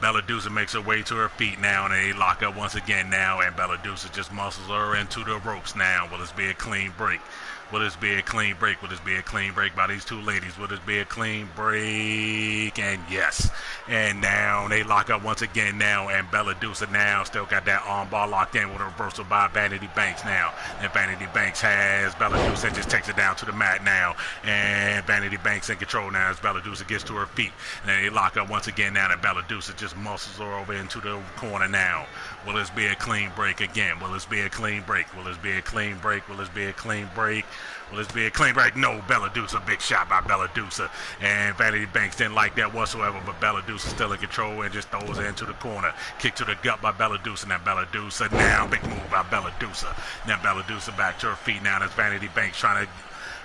Bella Deuce makes her way to her feet now, and they lock up once again now, and Bella Deuce just muscles her into the ropes now. Will this be a clean break? Will this be a clean break? Will this be a clean break by these two ladies? Will this be a clean break? And yes. And now they lock up once again now, and Bella Deuce now still got that arm bar locked in with a reversal by Vanity Banks now. And Vanity Banks has Bella Deuce and just takes it down to the mat now. And Vanity Banks in control now as Bella Deuce gets to her feet. And then they lock up once again now, and Bella Deuce just muscles her over into the corner now. Will this be a clean break again? Will this be a clean break? Will this be a clean break? Will this be a clean break? Will this be a clean break? No, Bella Deuce, a big shot by Bella Deuce. And Vanity Banks didn't like that whatsoever, but Bella Deuce is still in control and just throws it into the corner. Kick to the gut by Bella Deuce, and now Bella Deuce, now big move by Bella Deuce. Now Bella Deuce back to her feet now. That's Vanity Banks trying to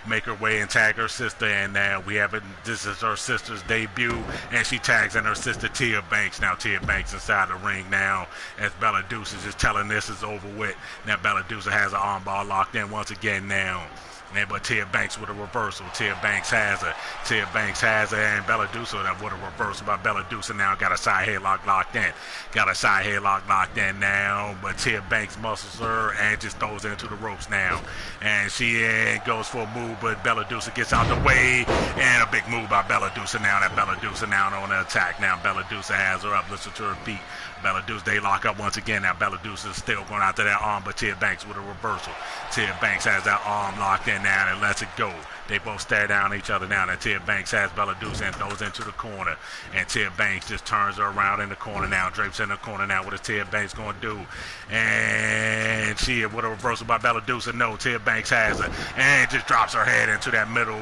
make her way and tag her sister, and now we have it. This is her sister's debut, and she tags in her sister Tia Banks. Now Tia Banks inside the ring now, as Bella Deuce is just telling this is over with. Now Bella Deuce has an armbar locked in once again now. But Tia Banks with a reversal. Tia Banks has her. Tia Banks has her, and Bella Deuce with a reversal by Bella Deuce, and now got a side headlock locked in. Got a side headlock locked in now, but Tia Banks muscles her and just throws her into the ropes now. And she goes for a move, but Bella Deuce gets out the way, and a big move by Bella Deuce now. That Bella Deuce now on the attack now. Bella Deuce has her up, listen to her feet. Bella Deuce, they lock up once again. Now Bella Deuce is still going after that arm, but Tia Banks with a reversal. Tia Banks has that arm locked in now and lets it go. They both stare down at each other now. And Tia Banks has Bella Deuce and throws into the corner. And Tia Banks just turns her around in the corner now. Drapes in the corner now. What is Tia Banks going to do? And she, with a reversal by Bella Deuce, and no, Tia Banks has her. And just drops her head into that middle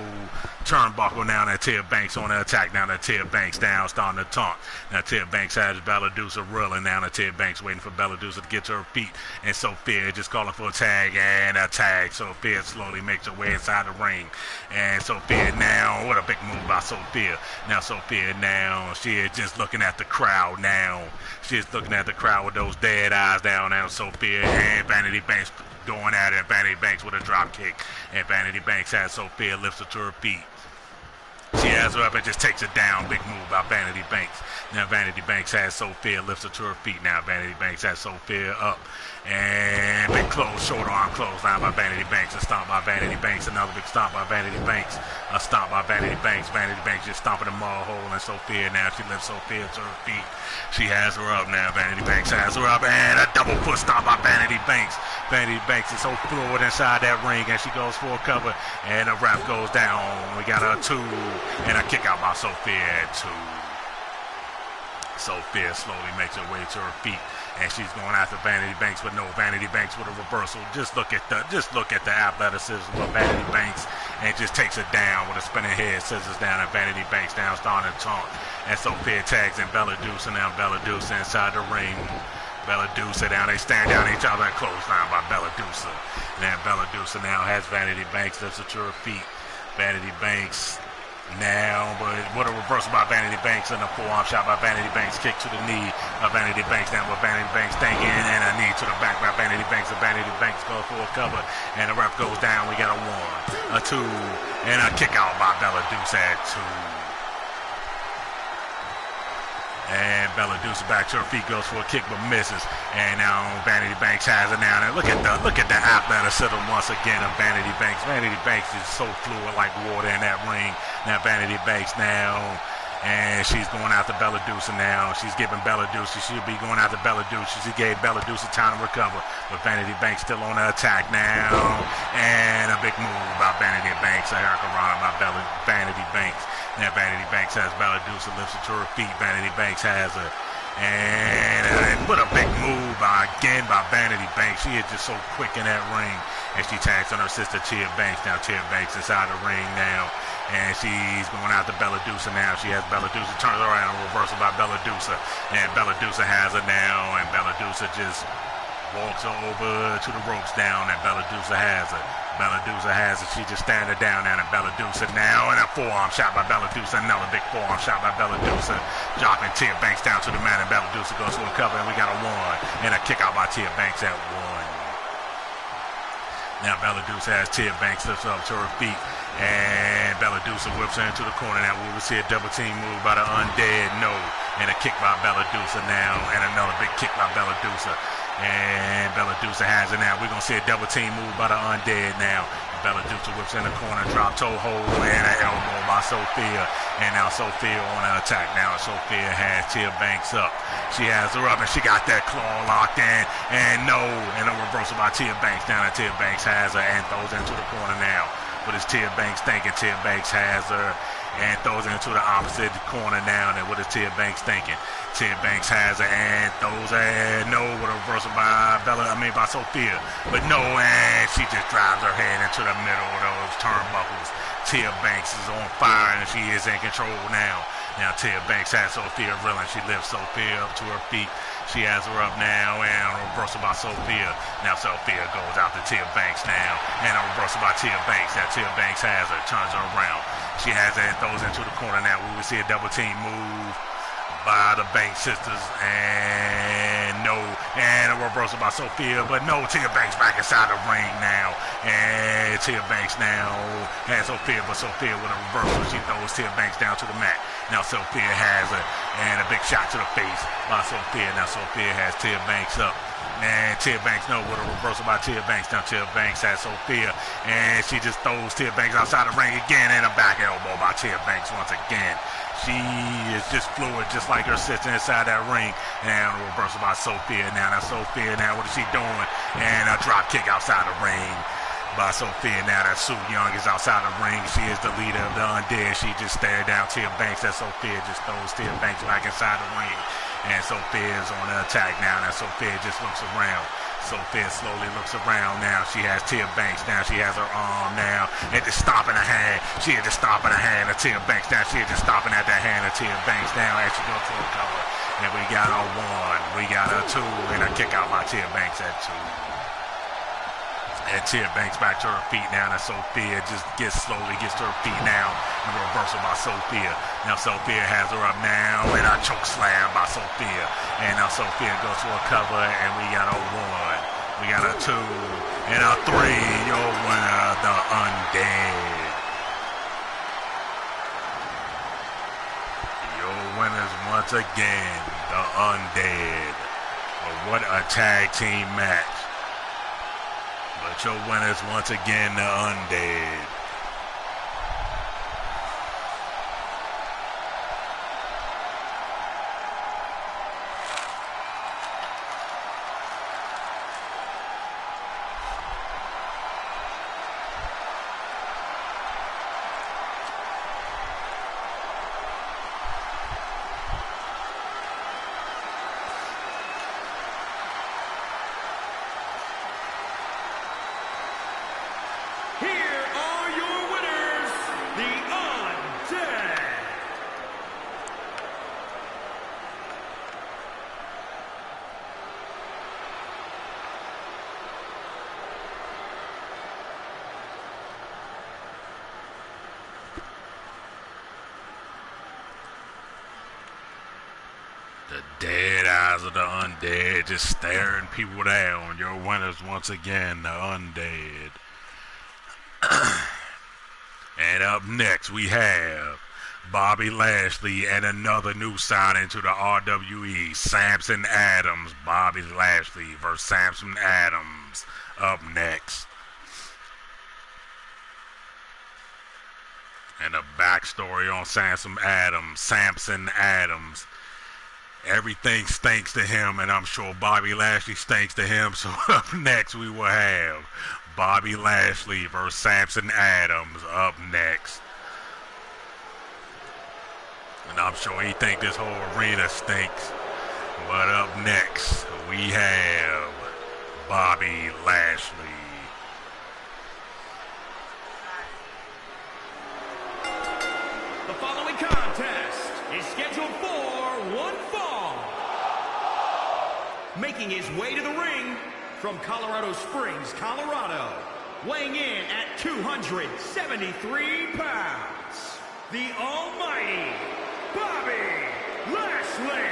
turnbuckle now. That Tia Banks on the attack now. That Tia Banks down, starting to taunt. Now Tia Banks has Bella Deuce reeling now. That Tia Banks waiting for Bella Deuce to get to her feet. And Sophia just calling for a tag and a tag. Sophia slowly makes her way inside the ring. And Sophia now, what a big move by Sophia. Now Sophia now, she is just looking at the crowd now. She is looking at the crowd with those dead eyes down now. Sophia and Vanity Banks going at it. Vanity Banks with a drop kick. And Vanity Banks has Sophia lifts her to her feet. She has her up and just takes it down. Big move by Vanity Banks. Now Vanity Banks has Sophia lifts her to her feet. Now Vanity Banks has Sophia up. And big close, short arm clothesline by Vanity Banks. A stomp by Vanity Banks. Another big stomp by Vanity Banks. A stomp by Vanity Banks. Vanity Banks just stomping the mall hole. And Sophia now, she lifts Sophia to her feet. She has her up now. Vanity Banks has her up. And a double foot stomp by Vanity Banks. Vanity Banks is so fluid inside that ring. And she goes for a cover. And the ref goes down. We got a 2. And a kick out by Sophia at 2. Sophia slowly makes her way to her feet, and she's going after Vanity Banks, but no, Vanity Banks with a reversal. Just look at the athleticism of Vanity Banks, and just takes it down with a spinning head scissors down, and Vanity Banks down, starting to taunt. And Sophia tags in Bella Deuce, and now Bella Deuce inside the ring. Bella Deuce down, they stand down each other and clothesline by Bella Deuce. And then Bella Deuce now has Vanity Banks lifts her to her feet. Vanity Banks now, but what a reversal by Vanity Banks and a forearm shot by Vanity Banks. Kick to the knee of Vanity Banks now, but Vanity Banks thinking, and a knee to the back by Vanity Banks, and Vanity Banks goes for a cover, and the ref goes down. We got a 1, a 2, and a kick out by Bella Deuce at 2. And Bella Deuce back to her feet, goes for a kick but misses. And now Vanity Banks has it now. And look at the athleticism once again of Vanity Banks. Vanity Banks is so fluid like water in that ring. Now Vanity Banks now, and she's going after Bella Deuce now. She's giving Bella Deuce. She should be going after Bella Deuce. She gave Bella Deuce time to recover. But Vanity Banks still on the attack now. And a big move by Vanity Banks. A hurricanrana by Vanity Banks. Now Vanity Banks has Bella Deuce and lifts her to her feet. Vanity Banks has her. And what a big move by Vanity Banks. She is just so quick in that ring. And she tags on her sister Tia Banks. Now Tia Banks inside the ring now. And she's going after Bella Deuce now. She has Bella Deuce. Turns around, a reversal by Bella Deuce. And Bella Deuce has her now. And Bella Deuce just walks her over to the ropes down. And Bella Deuce has her. Bella Deuce has it. She just standing down there, and Bella Deuce now, and a forearm shot by Bella Deuce. Another big forearm shot by Bella Deuce. Dropping Tia Banks down to the mat, and Bella Deuce goes for a cover, and we got a 1. And a kick out by Tia Banks at 1. Now Bella Deuce has Tia Banks lifts up to her feet, and Bella Deuce whips her into the corner. Now we will see a double team move by the Undead, no, and a kick by Bella Deuce now, and another big kick by Bella Deuce. And Bella Deuce has it now. We're going to see a double team move by the Undead now. Bella Deuce whips in the corner, drop toe hold, and an elbow by Sophia. And now Sophia on the attack now. Sophia has Tia Banks up. She has her up, and she got that claw locked in. And no, and a reversal by Tia Banks down. And Tia Banks has her and throws into the corner now. What is Tia Banks thinking? Tia Banks has her and throws it into the opposite corner now. And what is Tia Banks thinking? Tia Banks has her and throws her no with a reversal by by Sophia. But no, and she just drives her head into the middle of those turnbuckles. Tia Banks is on fire and she is in control now. Now Tia Banks has Sophia reeling. She lifts Sophia up to her feet. She has her up now, and a reversal by Sophia. Now Sophia goes out to Tia Banks now, and a reversal by Tia Banks. Now Tia Banks has her, turns her around. She has it and throws into the corner now. We will see a double team move by the Banks sisters, and no, and a reversal by Sophia, but no, Tia Banks back inside the ring now, and Tia Banks now has Sophia, but Sophia with a reversal, she throws Tia Banks down to the mat. Now Sophia has it, and a big shot to the face by Sophia. Now Sophia has Tia Banks up. And Tia Banks, no, with a reversal by Tia Banks. Now Tia Banks has Sophia, and she just throws Tia Banks outside the ring again, and a back elbow by Tia Banks once again. She is just fluid, just like her sister inside that ring. And a reversal by Sophia now. Now Sophia now, what is she doing? And a drop kick outside the ring by Sophia. Now that Sue Young is outside the ring, she is the leader of the Undead. She just stared down Tia Banks as Sophia just throws Tia Banks back inside the ring. And Sophia is on the attack now. Now Sophia just looks around. Sophia slowly looks around now. She has Tia Banks now. She has her arm now. And just stomping her hand. She is just stomping her hand of Tia Banks now. She is just stomping at that hand of Tia Banks now as she goes to a cover. And we got a 1. We got a 2. And a kick out by Tia Banks at 2. And Tia Banks back to her feet now. Now Sophia just slowly gets to her feet now. And reversal by Sophia. Now Sophia has her up now. And a choke slam by Sophia. And now Sophia goes to a cover. And we got a 1. We got a 2. And a 3. Your winner, the Undead. Your winners once again, the Undead. But what a tag team match. But your winners once again, the Undead. The dead eyes of the Undead just staring people down. Your winners once again, the Undead. And up next we have Bobby Lashley and another new signing to the RWE, Samson Adams. Bobby Lashley versus Samson Adams up next. And a backstory on Samson Adams. Everything stinks to him, and I'm sure Bobby Lashley stinks to him. So up next we will have Bobby Lashley versus Samson Adams up next. And I'm sure he thinks this whole arena stinks. But up next we have Bobby Lashley. The following contest is scheduled for one fall. Making his way to the ring from Colorado Springs, Colorado, weighing in at 273 pounds, the almighty Bobby Lashley.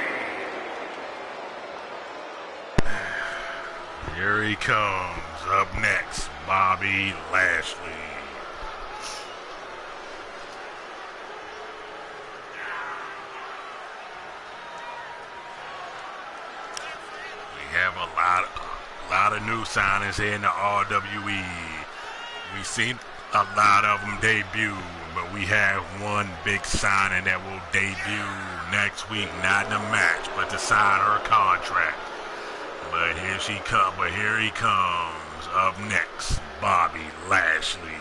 Here he comes. Up next, Bobby Lashley. We have a lot of new signings here in the RWE. We've seen a lot of them debut, but we have one big signing that will debut next week, not in a match, but to sign her contract. But here he comes. Up next, Bobby Lashley.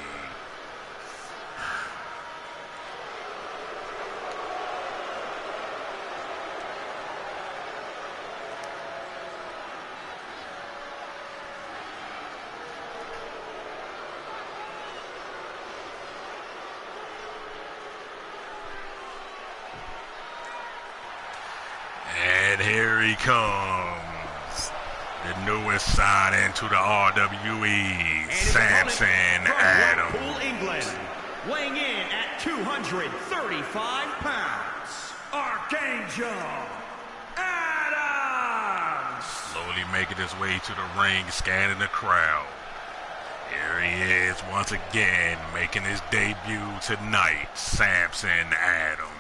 And here he comes, the newest signing to the RWE, Samson Adams. Blackpool, England, weighing in at 235 pounds, Archangel Adams. Slowly making his way to the ring, scanning the crowd. Here he is once again, making his debut tonight, Samson Adams.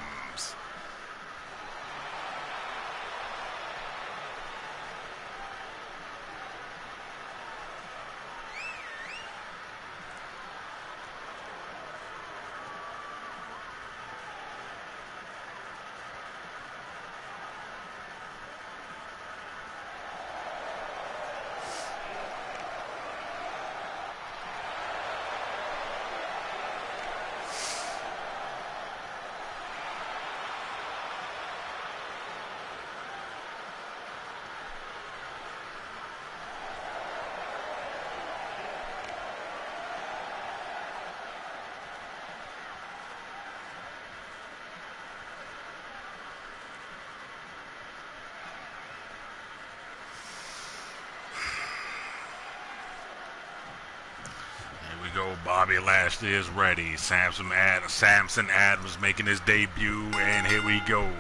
Bobby Lashley is ready. Samson Adams making his debut, and here we go.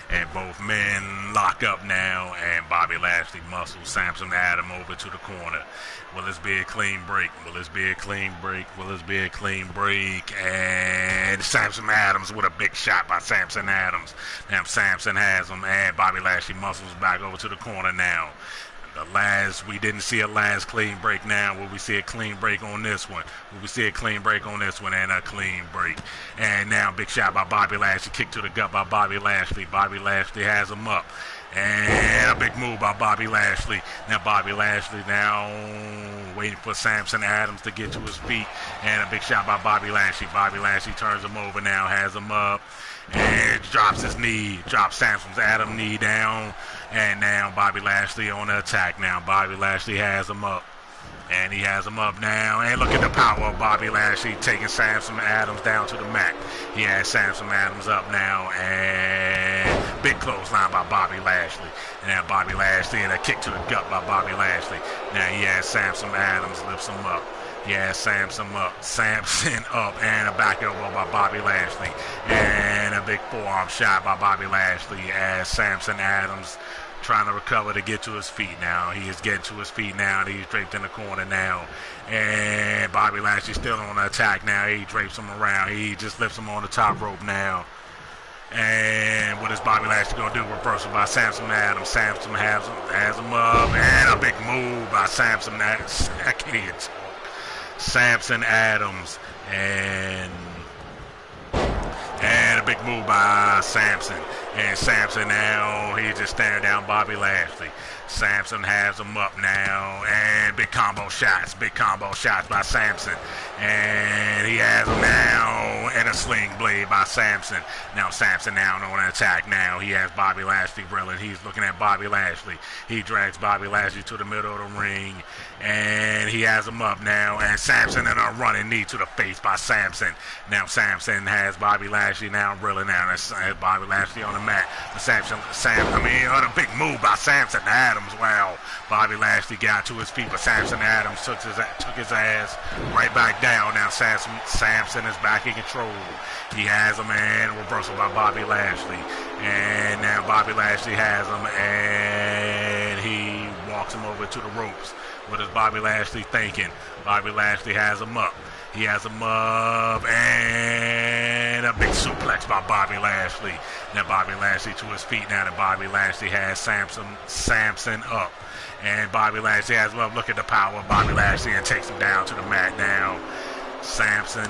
And both men lock up now, and Bobby Lashley muscles Samson Adams over to the corner. Will this be a clean break? Will this be a clean break? Will this be a clean break? And Samson Adams with a big shot by Samson Adams. Now Samson has him, and Bobby Lashley muscles back over to the corner now. We didn't see a last clean break now. Will we see a clean break on this one? Will we see a clean break on this one? And a clean break. And now big shot by Bobby Lashley. Kick to the gut by Bobby Lashley. Bobby Lashley has him up. And a big move by Bobby Lashley. Now Bobby Lashley now waiting for Samson Adams to get to his feet. And a big shot by Bobby Lashley. Bobby Lashley turns him over now, has him up. And drops his knee, drops Samson Adams' knee down. And now Bobby Lashley on the attack now. Bobby Lashley has him up. And he has him up now. And look at the power of Bobby Lashley taking Samson Adams down to the mat. He has Samson Adams up now. And big clothesline by Bobby Lashley. And now Bobby Lashley and a kick to the gut by Bobby Lashley. Now he has Samson Adams, lifts him up. Yeah, Samson up, and a back elbow by Bobby Lashley, and a big forearm shot by Bobby Lashley as Samson Adams trying to recover to get to his feet now. He is getting to his feet now, and he's draped in the corner now, and Bobby Lashley still on the attack now. He drapes him around. He just lifts him on the top rope now. And what is Bobby Lashley going to do? Reversal by Samson Adams. Samson has him up, and a big move by Samson Adams. I can't even talk. Samson Adams, and a big move by Samson. And Samson now, he's just staring down Bobby Lashley. Samson has him up now, and big combo shots by Samson. And he has him now, and a sling blade by Samson. Now Samson now on an attack now. He has Bobby Lashley reeling. He's looking at Bobby Lashley. He drags Bobby Lashley to the middle of the ring, and he has him up now. And Samson and a running knee to the face by Samson. Now Samson has Bobby Lashley now reeling now. That's Bobby Lashley on the mat. On a big move by Samson Adams. Wow, Bobby Lashley got to his feet, but Samson Adams took his ass right back down. Now Samson is back in control. He has him, and reversal by Bobby Lashley. And now Bobby Lashley has him, and he walks him over to the ropes. What is Bobby Lashley thinking? Bobby Lashley has him up. He has him up, and a big suplex by Bobby Lashley. Now Bobby Lashley to his feet now, and Bobby Lashley has Samson up. And Bobby Lashley has him up. Look at the power of Bobby Lashley, and takes him down to the mat now. Samson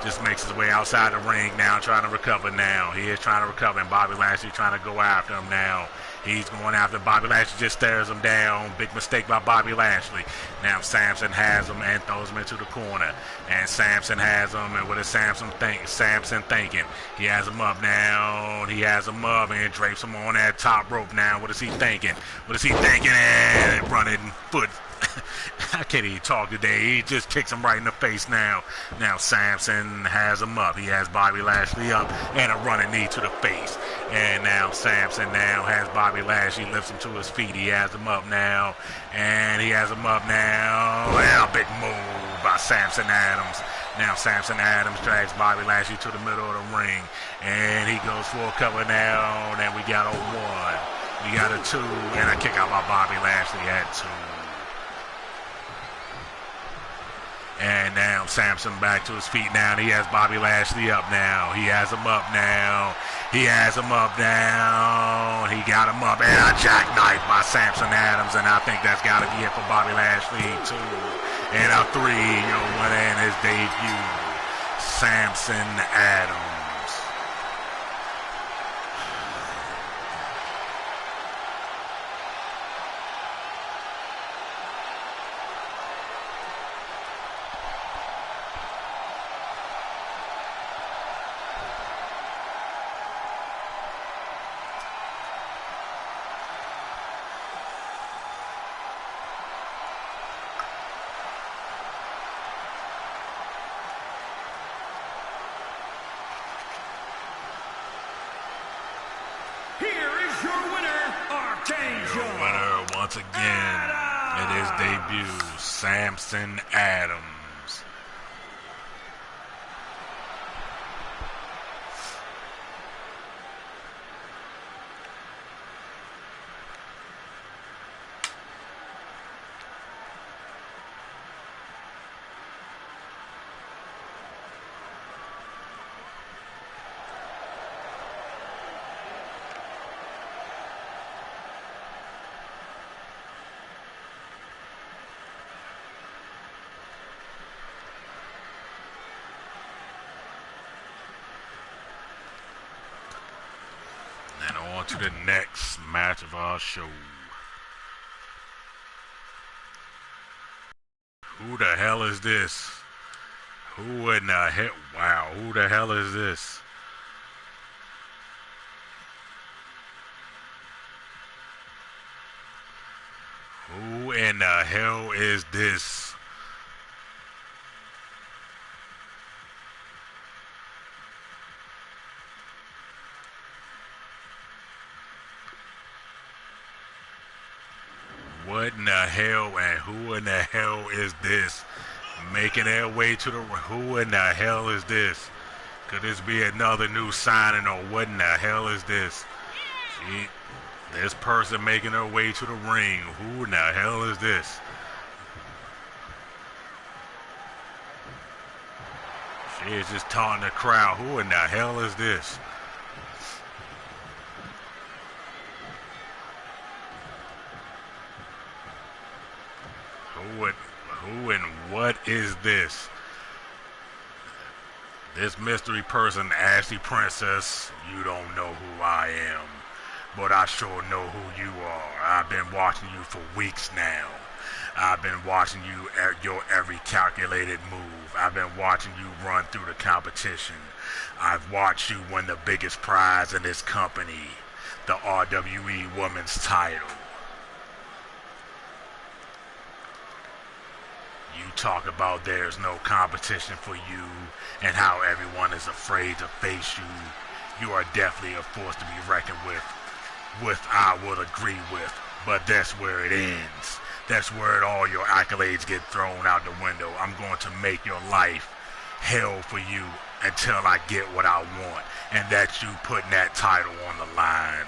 just makes his way outside the ring now, trying to recover now. He is trying to recover, and Bobby Lashley trying to go after him now. He's going after Bobby Lashley, just stares him down. Big mistake by Bobby Lashley. Now Samson has him and throws him into the corner. And Samson has him, and what does Samson think? Samson thinking. He has him up now. He has him up and drapes him on that top rope now. What is he thinking? What is he thinking? And running foot. I can't even talk today. He just kicks him right in the face now. Now Samson has him up. He has Bobby Lashley up and a running knee to the face. And now Samson now has Bobby Lashley, lifts him to his feet. He has him up now. And he has him up now. And a big move by Samson Adams. Now Samson Adams drags Bobby Lashley to the middle of the ring. And he goes for a cover now. And then we got a 1. We got a 2. And a kick out by Bobby Lashley at 2. And now Samson back to his feet now, and he has Bobby Lashley up now. He has him up now. He has him up now. He got him up, and a jackknife by Samson Adams, and I think that's got to be it for Bobby Lashley too. And a 3, winning his debut, Samson Adams. Once again, in his debut, Samson Adams. And on to the next match of our show. Who the hell is this? Who in the hell? Wow, who the hell is this? Who in the hell is this? What in the hell and who in the hell is this? Making their way to the... Who in the hell is this? Could this be another new signing or what in the hell is this? This person making her way to the ring. Who in the hell is this? She is just taunting the crowd. Who in the hell is this? Who and what is this? This mystery person, Ashley Princess, you don't know who I am, but I sure know who you are. I've been watching you for weeks now. I've been watching you at your every calculated move. I've been watching you run through the competition. I've watched you win the biggest prize in this company, the RWE Women's title. You talk about there's no competition for you and how everyone is afraid to face you. You are definitely a force to be reckoned with. I would agree with, but that's where it ends. That's where all your accolades get thrown out the window. I'm going to make your life hell for you until I get what I want, and that's you putting that title on the line.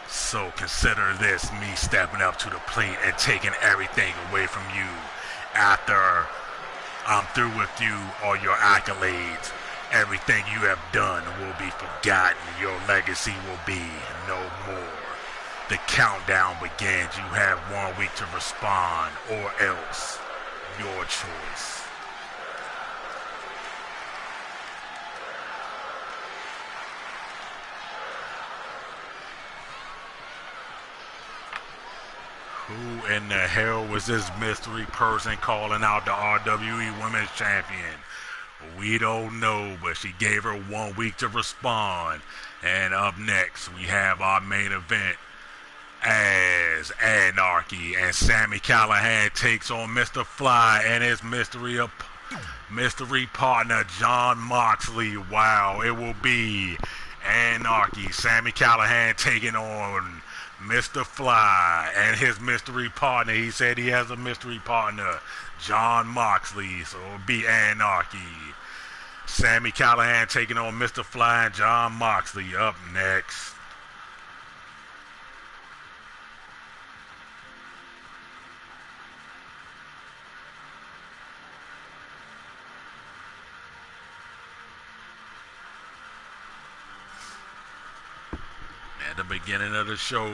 So consider this me stepping up to the plate and taking everything away from you. After I'm through with you, all your accolades, everything you have done will be forgotten. Your legacy will be no more. The countdown begins. You have 1 week to respond, or else. Your choice. Who in the hell was this mystery person calling out the RWE Women's Champion? We don't know, but she gave her 1 week to respond. And up next, we have our main event as Anarchy and Sami Callihan takes on Mr. Fly and his mystery partner John Moxley. Wow, it will be Anarchy, Sami Callihan taking on Mr. Fly and his mystery partner. He said he has a mystery partner, John Moxley, so it'll be Anarchy. Sami Callihan taking on Mr. Fly and John Moxley up next. At the beginning of the show,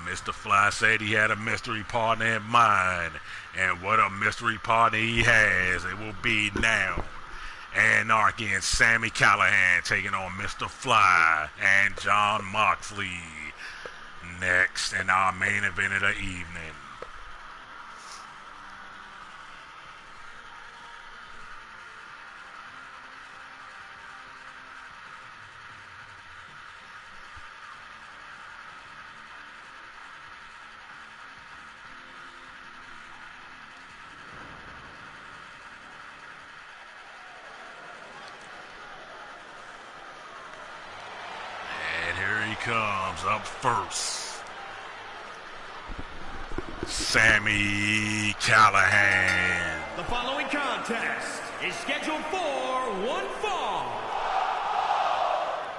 Mr. Fly said he had a mystery partner in mind, and what a mystery partner he has, it will be now. Anarchy and Sami Callihan taking on Mr. Fly and John Moxley next in our main event of the evening. Comes up first, Sami Callihan. The following contest is scheduled for one fall.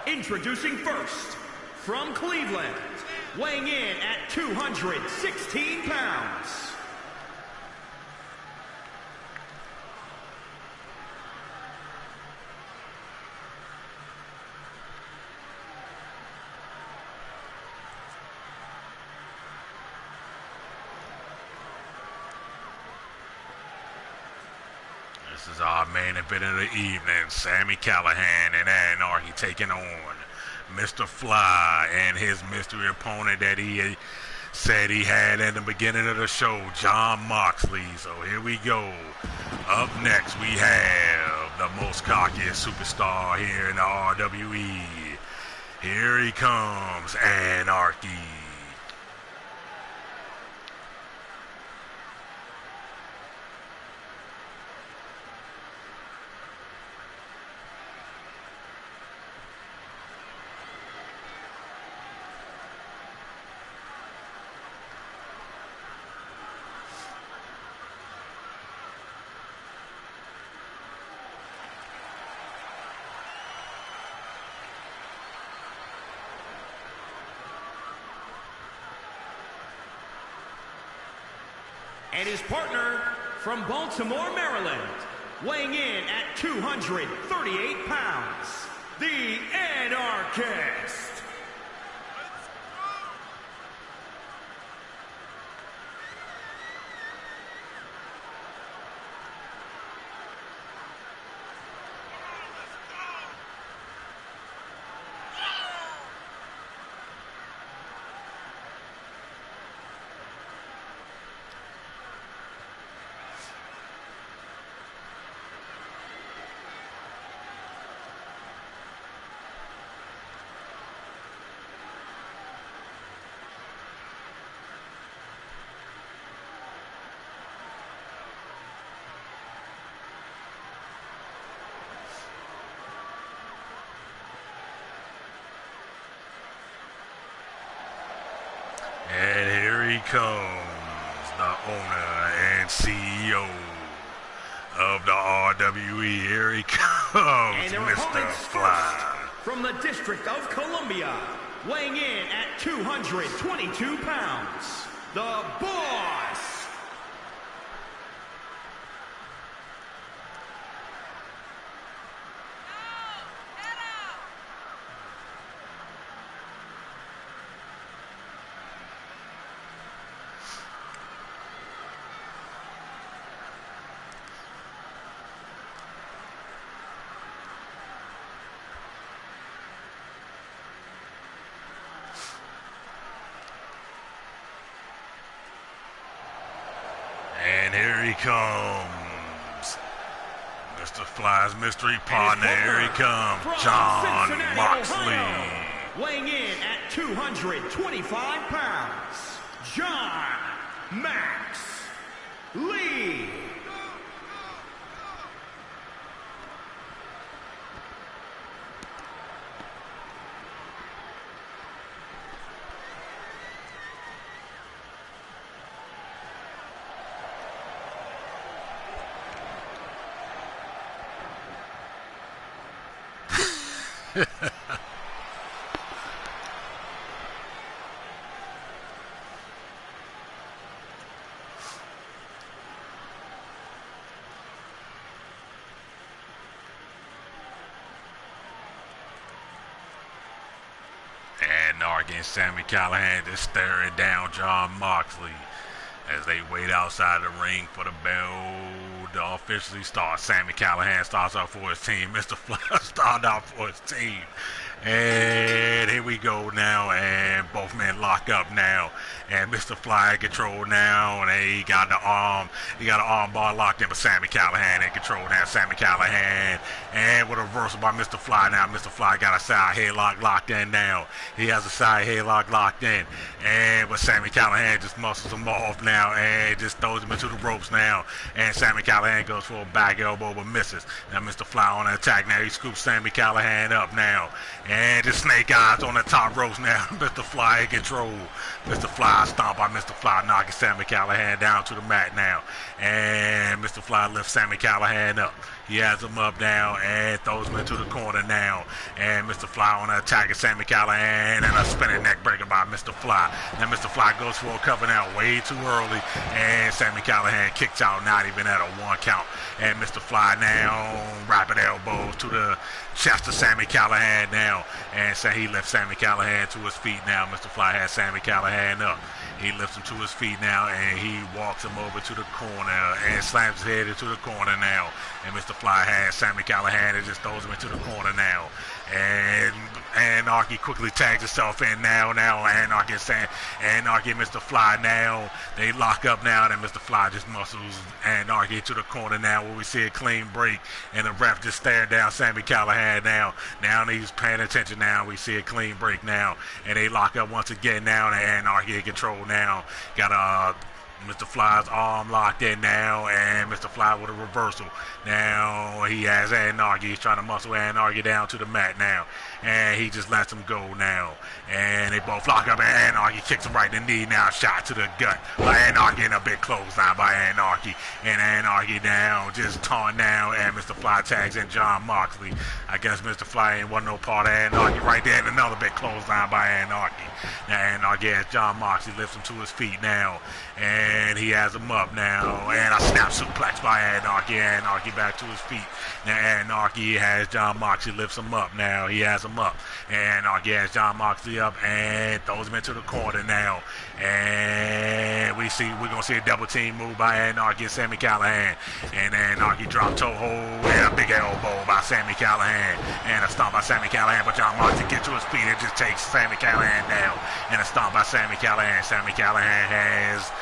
Introducing first, from Cleveland, weighing in at 216 pounds. This is our main event of the evening. Sami Callihan and Anarchy taking on Mr. Fly and his mystery opponent that he said he had in the beginning of the show, Jon Moxley. So here we go. Up next we have the most cockiest superstar here in the RWE. Here he comes, Anarchy. And his partner from Baltimore, Maryland, weighing in at 238 pounds, the Anarchist. And here he comes, the owner and CEO of the RWE. Here he comes, Mr. Fly. From the District of Columbia, weighing in at 222 pounds, the Boss. And here he comes, Mr. Fly's mystery partner. Here he comes, Jon Moxley. Ohio, weighing in at 225 pounds, Jon Max Lee. Anarchy and Sami Callihan just staring down Jon Moxley as they wait outside the ring for the bell to officially start. Sami Callihan starts out for his team. Mr. Fly started out for his team. And here we go now, and both men lock up now, and Mr. Fly in control now, and he got the arm bar locked in, but Sami Callihan in control now. Sami Callihan, and with a reversal by Mr. Fly now. Mr. Fly got a side headlock locked in now. He has a side headlock locked in, and but Sami Callihan just muscles him off now, and just throws him into the ropes now, and Sami Callihan goes for a back elbow but misses. Now Mr. Fly on the attack now. He scoops Sami Callihan up now. And the snake eyes on the top ropes now. Mr. Fly in control. Mr. Fly stomped by Mr. Fly, knocking Sami Callihan down to the mat now. And Mr. Fly lifts Sami Callihan up. He has him up now and throws him into the corner now. And Mr. Fly on the attack of Sami Callihan, and a spinning neck breaker by Mr. Fly. Now Mr. Fly goes for a cover now way too early. And Sami Callihan kicks out, not even at a 1 count. And Mr. Fly now rapid elbows to the chest of Sami Callihan now. now, and he lifts Sami Callihan to his feet now. Mr. Fly has Sami Callihan up. He lifts him to his feet now, and he walks him over to the corner and slams his head into the corner now. And Mr. Fly has Sami Callihan and just throws him into the corner now. And Anarchy quickly tags himself in now. Anarchy and Mr. Fly now. They lock up now, and Mr. Fly just muscles Anarchy to the corner now, where we see a clean break, and the ref just staring down Sami Callihan now. Now he's paying attention now. We see a clean break now, and they lock up once again now, and Anarchy in control now. Got Mr. Fly's arm locked in now, and Mr. Fly with a reversal. Now he has Anarchy. He's trying to muscle Anarchy down to the mat now, and he just lets him go now. And they both lock up, and Anarchy kicks him right in the knee now. Shot to the gut by Anarchy, and a big clothesline by Anarchy. And Anarchy now just torn now, and Mr. Fly tags in John Moxley. I guess Mr. Fly ain't want no part of Anarchy right there, and another big clothesline by Anarchy. Now Anarchy has John Moxley lifts him to his feet now, and he has him up now, and a snap suplex by Anarchy. Anarchy back to his feet. Now Anarchy has John Moxley lifts him up now. He has him up. Anarchy has John Moxley up and throws him into the corner now. And we're gonna see a double team move by Anarchy and Sami Callihan. And Anarchy drop toe hold and a big elbow by Sami Callihan. And a stomp by Sami Callihan, but John Moxley gets to his feet and just takes Sami Callihan down. And a stomp by Sami Callihan. Sami Callihan has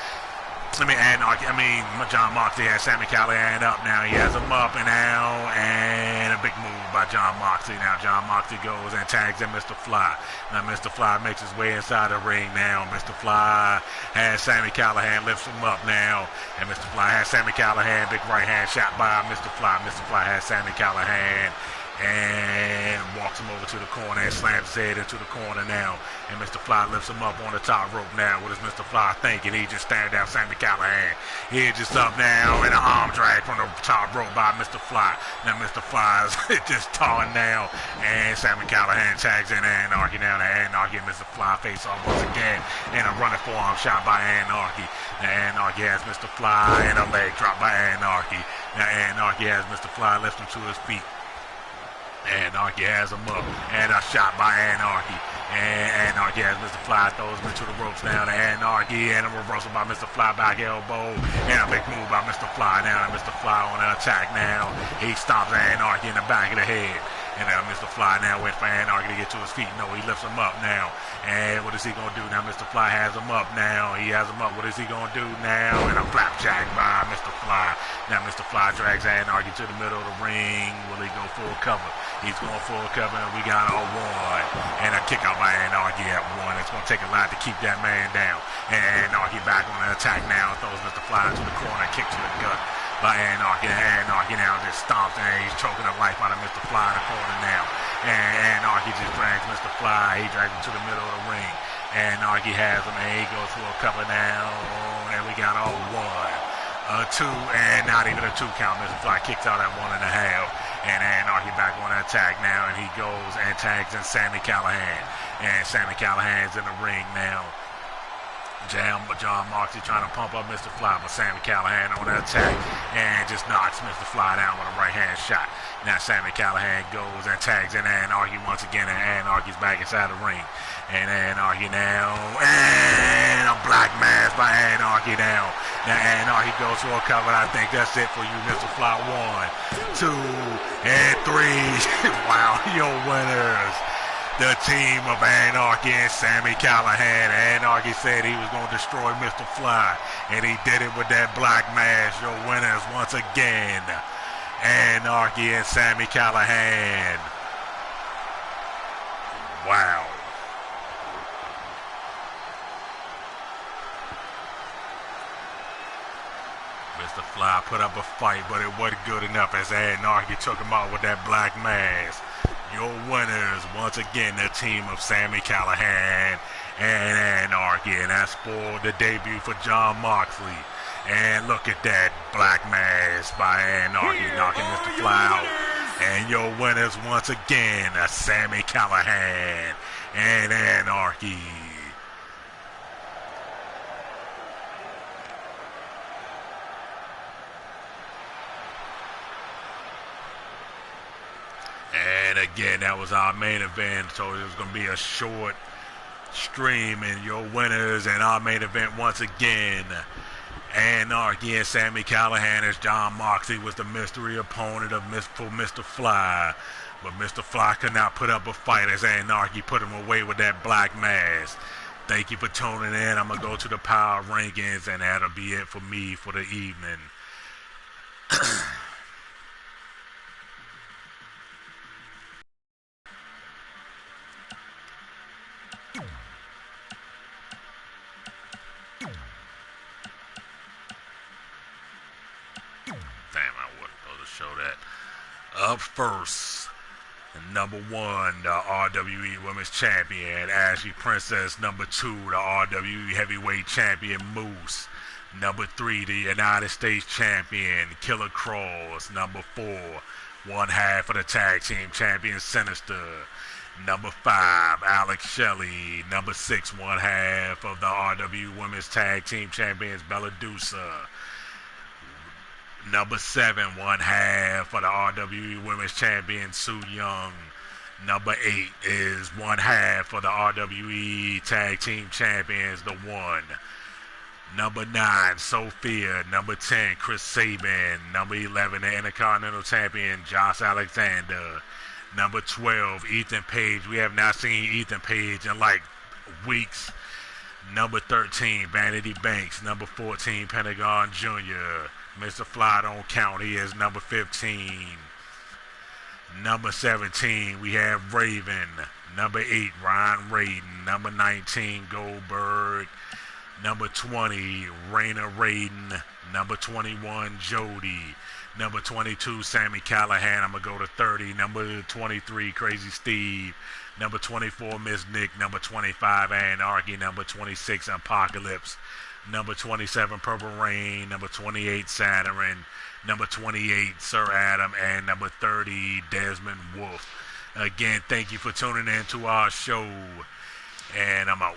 John Moxley has Sami Callihan up now. He has him up and now, and a big move by John Moxley. Now John Moxley goes and tags in Mr. Fly. Now Mr. Fly makes his way inside the ring now. Mr. Fly has Sami Callihan, lifts him up now. And Mr. Fly has Sami Callihan, big right hand shot by Mr. Fly. Mr. Fly has Sami Callihan and walks him over to the corner and slams his head into the corner now. And Mr. Fly lifts him up on the top rope now. What is Mr. Fly thinking? He just staring down Sami Callihan. He just up now, and an arm drag from the top rope by Mr. Fly. Now Mr. Fly's just towing now, and Sami Callihan tags in Anarchy now. Anarchy and Mr. Fly face off once again, and a running forearm shot by Anarchy. Now Anarchy has Mr. Fly, and a leg drop by Anarchy. Now Anarchy has Mr. Fly lift him to his feet. Anarchy has him up, and a shot by Anarchy. And Anarchy has Mr. Fly, throws him into the ropes now to Anarchy, and a reversal by Mr. Fly, back elbow, and a big move by Mr. Fly now. Mr. Fly on an attack now. He stops Anarchy in the back of the head. And now Mr. Fly now went for Anarchy to get to his feet. No, he lifts him up now. And what is he going to do now? Mr. Fly has him up now. He has him up. What is he going to do now? And a flapjack by Mr. Fly. Now Mr. Fly drags Anarchy to the middle of the ring. Will he go full cover? He's going full cover, and we got a one. And a kick out by Anarchy at one. It's going to take a lot to keep that man down. And Anarchy back on the attack now. Throws Mr. Fly into the corner and kick to the gut by Anarchy. Anarchy now just stomps, and he's choking the life out of Mr. Fly in the corner now. And Anarchy just drags Mr. Fly. He drags him to the middle of the ring. Anarchy has him, and he goes for a cover now. And we got a one, a two, and not even a two count. Mr. Fly kicks out at 1.5. And Anarchy back on the attack now, and he goes and tags in Sami Callihan. And Sami Callihan's in the ring now. John Moxley trying to pump up Mr. Fly, but Sami Callihan on the attack and just knocks Mr. Fly down with a right hand shot. Now Sami Callihan goes and tags in Anarchy once again, and Anarchy's back inside the ring. And Anarchy now, and a black mass by Anarchy now. Now Anarchy goes for a cover. I think that's it for you, Mr. Fly. 1, 2, and 3. Wow, your winners. The team of Anarchy and Sami Callihan. Anarchy said he was going to destroy Mr. Fly, and he did it with that black mass. Your winners once again, Anarchy and Sami Callihan. Wow. Mr. Fly put up a fight, but it wasn't good enough as Anarchy took him out with that black mass. Your winners, once again, the team of Sami Callihan and Anarchy. And that's for the debut for John Moxley. And look at that black mass by Anarchy knocking Mr. Fly out. And your winners, once again, Sami Callihan and Anarchy. And again, that was our main event, so it was going to be a short stream. And your winners and our main event once again, Anarchy and Sami Callihan, as John Moxley was the mystery opponent of Mr. Fly. But Mr. Fly could not put up a fight as Anarchy put him away with that black mask. Thank you for tuning in. I'm going to go to the power rankings, and that'll be it for me for the evening. Show that. Up first, number 1, the RWE Women's Champion, Ashley Princess. Number 2, the RWE Heavyweight Champion, Moose. Number 3, the United States Champion, Killer Cross. Number 4, one half of the Tag Team Champion, Sinister. Number 5, Alex Shelley. Number 6, one half of the RWE Women's Tag Team Champions, Bella Dusa. Number 7, one half for the RWE Women's Champion, Su Yung. Number 8 is one half for the RWE Tag Team Champions, The One. Number 9, Sophia. Number 10, Chris Sabin. Number 11, the Intercontinental Champion, Josh Alexander. Number 12, Ethan Page. We have not seen Ethan Page in like weeks. Number 13, Vanity Banks. Number 14, Pentagon Jr. Mr. Fly don't count. He is number 15. Number 17, we have Raven. Number 8, Ryan Raiden. Number 19, Goldberg. Number 20, Raina Raiden. Number 21, Jody. Number 22, Sami Callihan. I'm going to go to 30. Number 23, Crazy Steve. Number 24, Miss Nick. Number 25, Anarchy. Number 26, Apocalypse. Number 27, Purple Rain. Number 28, Saturn. Number 28, Sir Adam. And number 30, Desmond Wolf. Again, thank you for tuning in to our show. And I'm out.